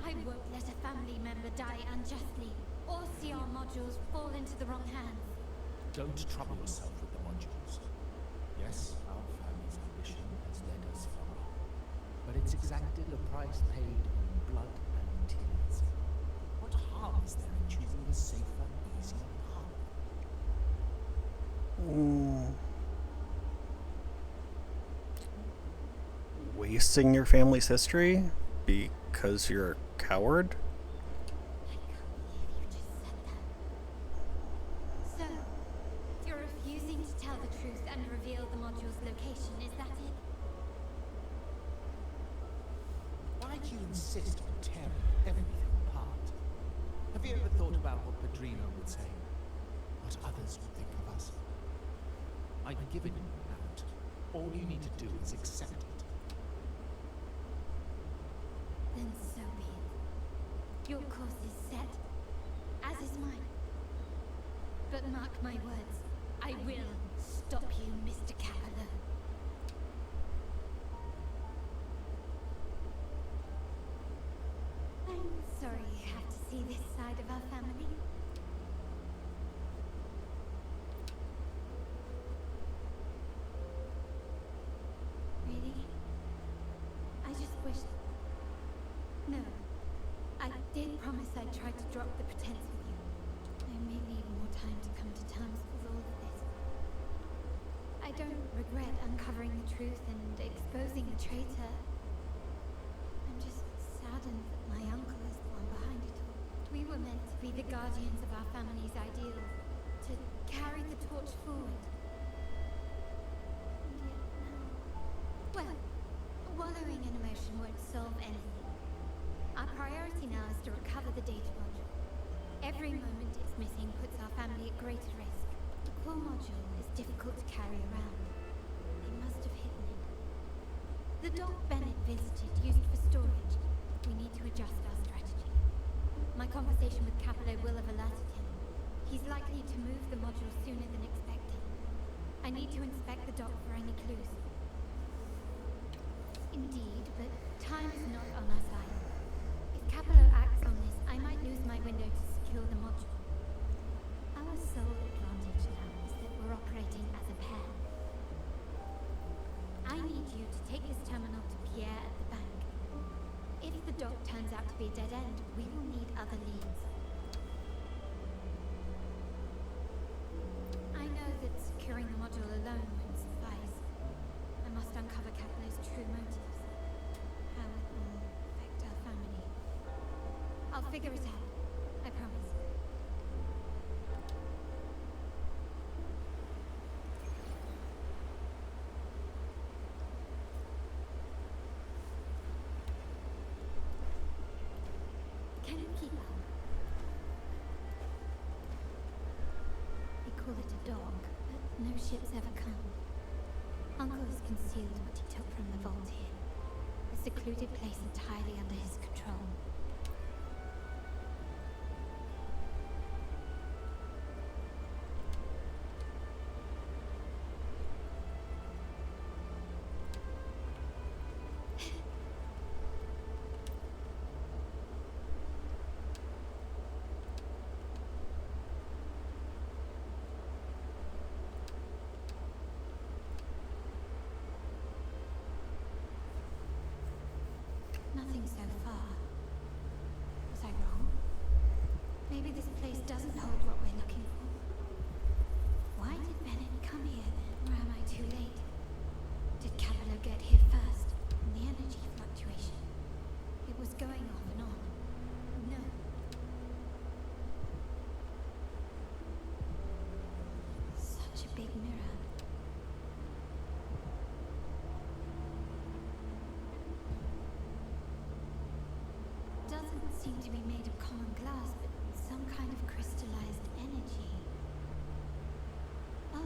I won't let a family member die unjustly, or see our modules fall into the wrong hands. Don't trouble yourself with the modules. Yes, our family's ambition has led us far, but it's exacted a price paid in blood and tears. What harm is there in choosing the safer, easier path? Wasting your family's history because you're a coward? I can't believe you just said that. So, you're refusing to tell the truth and reveal the module's location, is that it? Why do you insist on tearing everything apart? Have you ever thought about what Padrino would say? What others would think of us? I've given you out. All you need to do is accept it. Then so be it. Your course is set. is mine. But mark my words, I will stop you, Mr. Capello. I'm sorry you have to see this side of our family. Really? I just wish... No. I did promise I'd try to drop the pretense with you. I may need more time to come to terms with all of this. I don't regret uncovering the truth and exposing the traitor. I'm just saddened that my uncle is the one behind it all. We were meant to be the guardians of our family's ideals, to carry the torch forward. And yet now... Well, wallowing in emotion won't solve anything. Our priority now is to recover the data module. Every moment it's missing puts our family at greater risk. The core module is difficult to carry around. They must have hidden it. The dock Bennett visited used for storage. We need to adjust our strategy. My conversation with Capello will have alerted him. He's likely to move the module sooner than expected. I need to inspect the dock for any clues. Indeed, but time is not on our side. If Capello acts on this, I might lose my window to secure the module. Our sole advantage now is that we're operating as a pair. I need you to take this terminal to Pierre at the bank. If the dock turns out to be a dead end, we will need other leads. I know that securing the module alone won't suffice. I must uncover Capello's true motives. How it will affect our family. I'll figure it out. I promise. Can you keep up? They call it a dock, but no ships ever come. Uncle has concealed what he took from the vault here. A secluded place entirely under his control. Nothing so far. Was I wrong? Maybe this place doesn't hold what we're looking for. Why did Bennett come here then? Or am I too late? Did Capello get here first? And the energy fluctuation. It was going off and on. No. Such a big mirror. Doesn't seem to be made of common glass, but some kind of crystallized energy. Oh.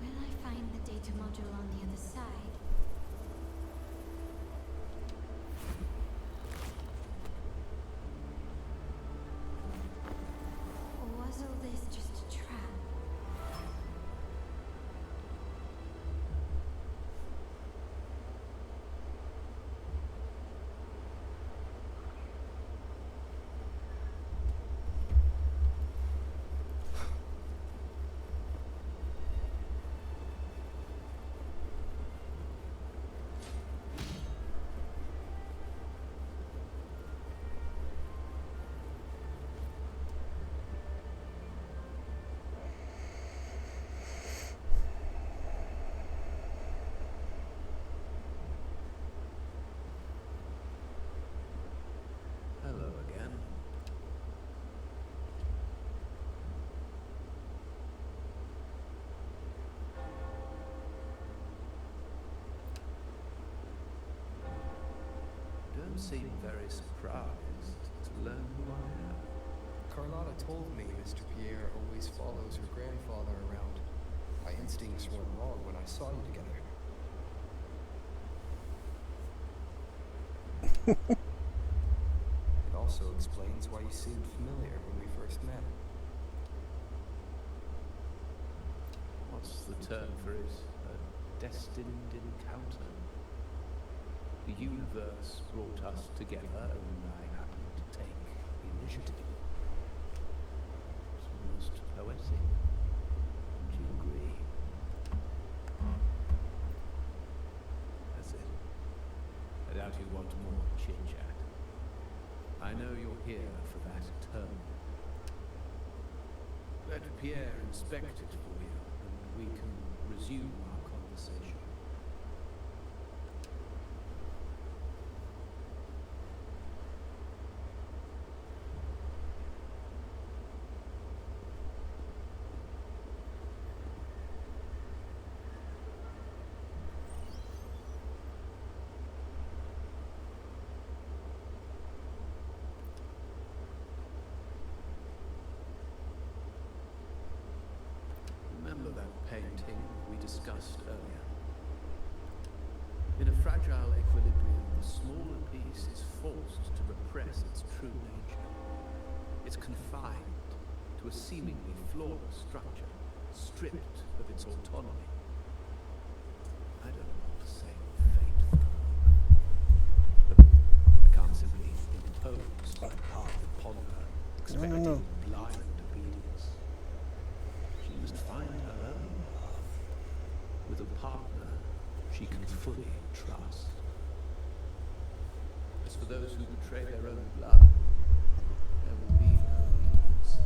Will I find the data module on the other side? Or was all this just a trap? Hello again. Don't seem very surprised to learn who I am. Carlotta told me Mr. Pierre always follows her grandfather around. My instincts weren't wrong when I saw you together. It also explains why you seemed familiar when we first met. What's the term for it? A destined encounter. The universe brought us together and I happened to take the initiative. It's almost poetic. Don't you agree? That's it. I doubt you want more chit-chat. I know you're here for that term. Let Pierre inspect it for you, and we can resume our conversation. Remember that painting we discussed earlier? In a fragile equilibrium, the smaller piece is forced to repress its true nature. It's confined to a seemingly flawless structure, stripped of its autonomy. I don't want the same fate for her. But I can't simply impose my path upon her, expecting blind obedience. She must find her own, with a partner she can fully trust. As for those who betray their own blood, there will be no leniency.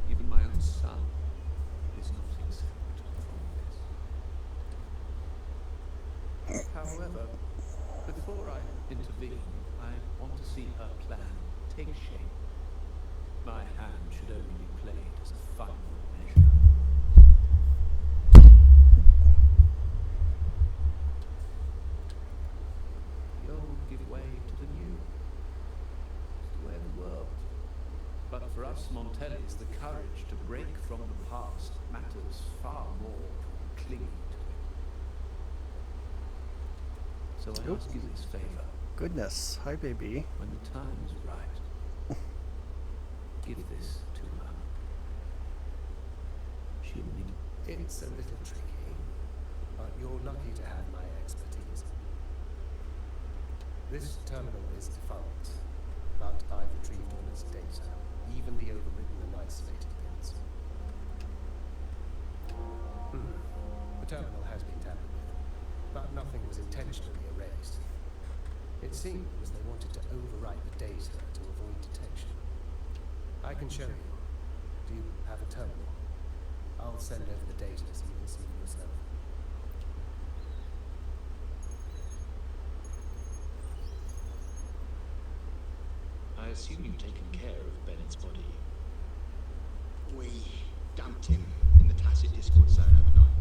Even my own son is not exempt from this. However, before I intervene, I want to see her plan take shape. My hand should only be played as a final measure. The old give way to the new. It's the way of the world. But for us Montellis, the courage to break from the past matters far more than clinging to it. So I ask you this favor. Goodness. Hi, baby. When the time is right, give this to her. She'll need it. It's a little tricky, but you're lucky to have my expertise. This terminal is defunct, but I've retrieved all its data, even the overwritten and isolated bits. The terminal has been tampered with, but nothing was intentionally erased. It seems they wanted to overwrite the data to avoid detection. I can show you. Do you have a terminal? I'll send over the data so you can see for yourself. I assume you've taken care of Bennett's body. We dumped him in the tacit Discord zone overnight.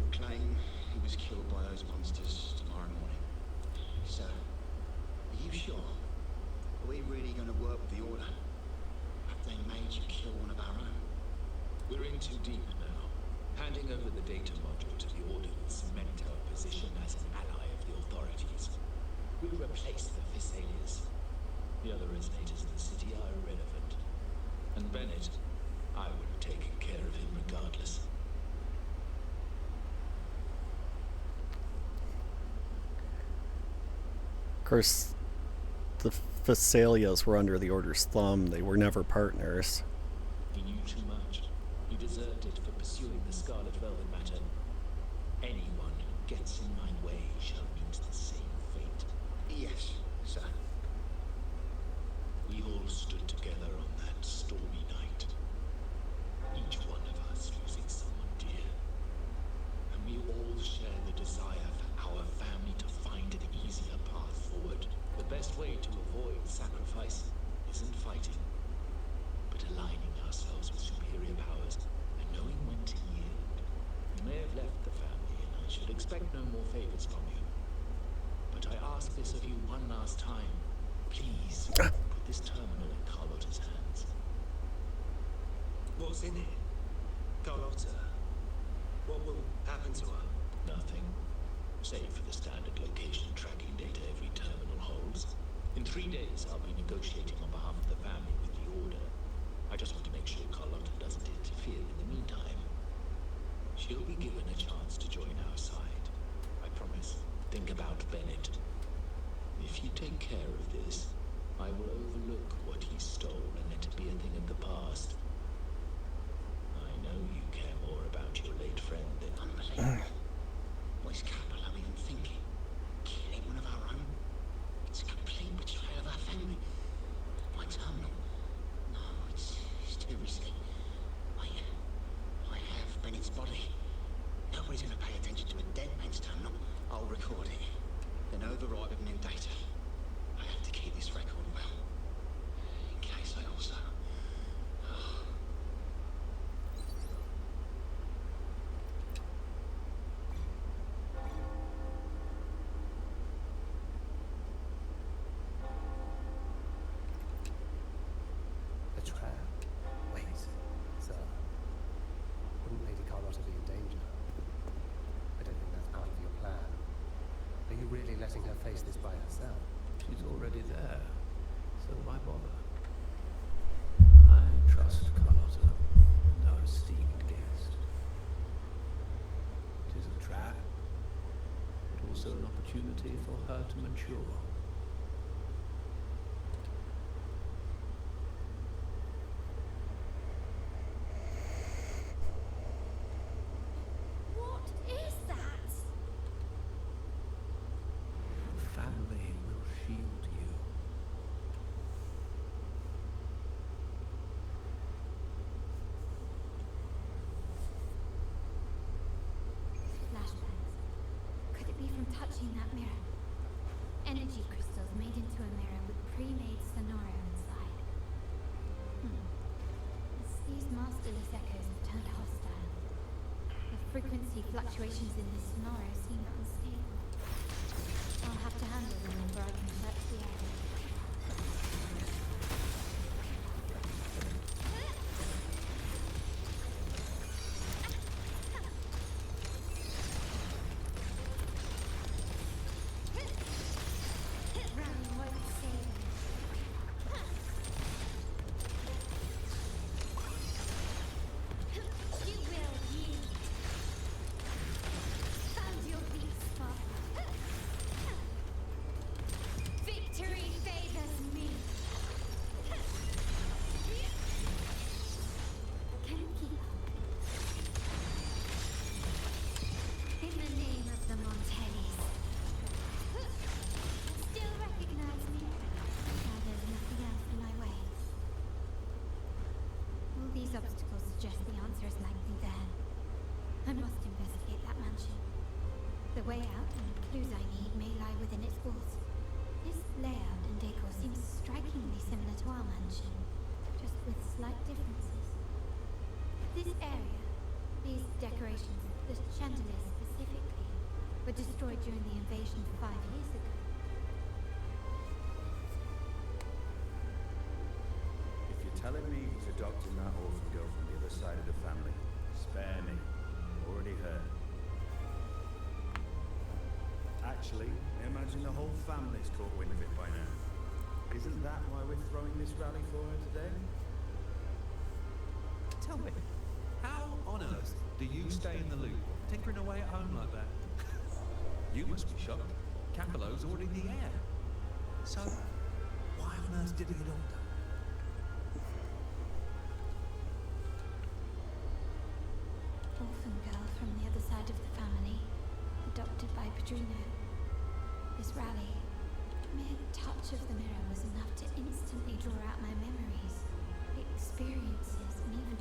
We claim he was killed by those monsters tomorrow morning. So, are you sure? Are we really going to work with the Order? Have they made you kill one of our own? We're in too deep now. Handing over the data module to the Order will cement our position as an ally of the authorities. We'll replace the Thessalians. The other resonators in the city are irrelevant. And Bennett, I would have taken care of him regardless. Of course, the Thessalias were under the Order's thumb. They were never partners. He knew too much. He deserved it for pursuing the Scarlet Velvet matter. Anyone who gets in my way shall meet the same fate. Yes, sir. We all stood together on that stormy night. Each one of us losing someone dear. And we all share the desire for our family to find an easier path forward. The best way to avoid sacrifice isn't fighting, but aligning ourselves with superior powers and knowing when to yield. You may have left the family, and I should expect no more favors from you. But I ask this of you one last time. Please, put this terminal in Carlotta's hands. What's in it? Carlotta? What will happen to her? Nothing. save for the standard location tracking data every terminal holds. In 3 days, I'll be negotiating on behalf of the family with the Order. I just want to make sure Carlotta doesn't interfere in the meantime. She'll be given a chance to join our side. I promise. Think about Bennett. If you take care of this, I will overlook what he stole and let it be a thing of the past. I know you care more about your late friend than unbelievable. What is Capello even thinking? Killing one of our own? It's a complete betrayal of our family. My terminal. No, it's too risky. I have Bennett's body. Nobody's going to pay attention to a dead man's terminal. I'll record it, then override with new data. I have to keep this record well, in case I also... A trap? Wait, sir. Wouldn't Lady Carlotta be in danger? I don't think that's part of your plan. Are you really letting her face this by herself? She's already there, so why bother? I trust Carlotta and our esteemed guest. It is a trap, but also an opportunity for her to mature. What is that? Family will shield you. Flashbacks. Could it be from touching that mirror? Energy crystals made into a mirror with pre-made scenario inside. These masterless echoes have turned hostile. The frequency fluctuations in this scenario seem unstable. I'll have to handle them before I can search the area. Rally won't save me. You will yield. Found your weak spot. Victory favors me. Can you keep up? In the name of the Montellis. Still recognize me? Now there's nothing else in my way. All these obstacles suggest the answer is likely there. I must investigate that mansion. The way out and the clues I need may lie within its walls. This layout and decor seems strikingly similar to our mansion, just with slight differences. This area, these decorations, the chandeliers specifically, were destroyed during the invasion 5 years ago. If you're telling me he's adopting that orphan girl from the other side of the family, spare me. Already heard. Actually, I imagine the whole family's caught wind of it by now. Isn't that why we're throwing this rally for her today? Tell me, how on earth do you stay in the loop, tinkering away at home like that? You must be shocked. Capello's already in the air. So, why on earth did he adopt her? Orphan girl from the other side of the family, adopted by Padrino. This rally, mere touch of the mirror was enough to instantly draw out my memories, experiences, and even...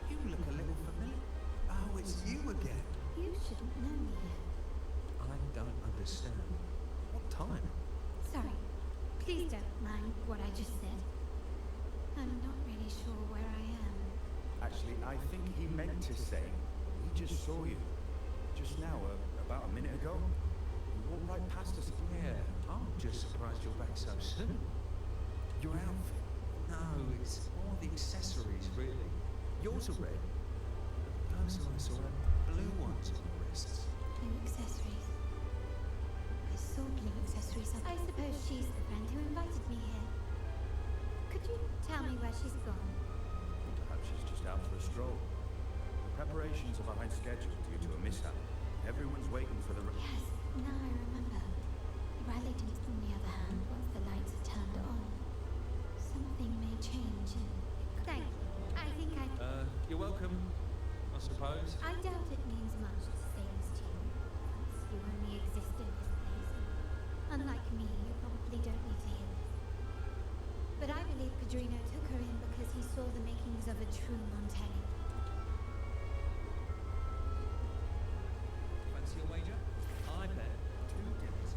You look a little familiar. Oh, it's you again. You shouldn't know me yet. I don't understand. What time? Sorry. Please don't mind what I just said. I'm not really sure where I am. Actually, I think he meant to say, we just saw you. Just now, about a minute ago. You walked right past us. Yeah, I'm just surprised you're back so soon. Your outfit. No, it's more the accessories, really. yours are red. The person I saw had blue ones on the wrists. Blue accessories. I saw blue accessories. I suppose she's the friend who invited me here. Could you tell me where she's gone? Perhaps she's just out for a stroll. The preparations are behind schedule due to a mishap. Everyone's waiting for the... Yes, now I remember. Rylington, on the other hand, once the lights are turned on, something may change and... Thank you. I think I... You're welcome, I suppose. I doubt it means much to say this to you, since you only exist in this place. Unlike me, you probably don't need to hear this. But I believe Padrino took her in because he saw the makings of a true Montelli. Fancy a wager? I bet 2 dinners.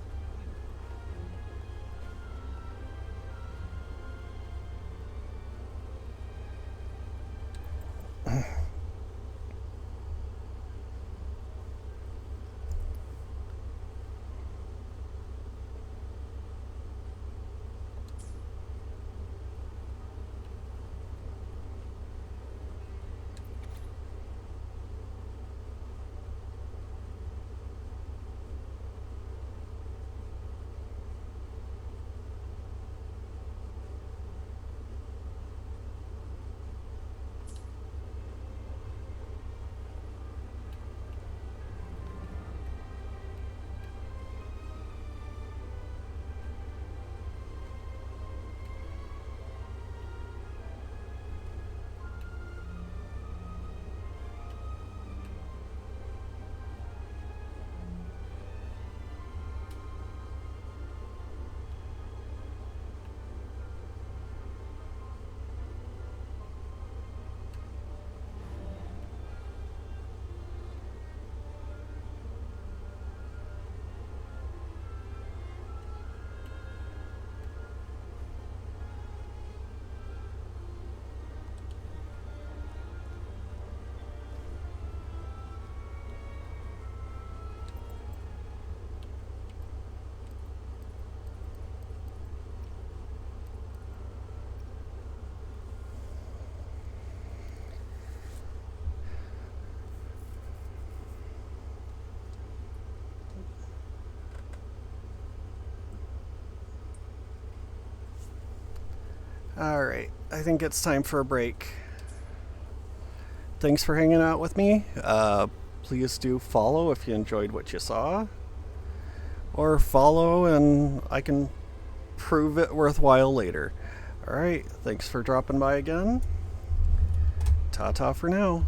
Alright, I think it's time for a break. Thanks for hanging out with me. Please do follow if you enjoyed what you saw. Or follow and I can prove it worthwhile later. Alright, thanks for dropping by again. Ta-ta for now.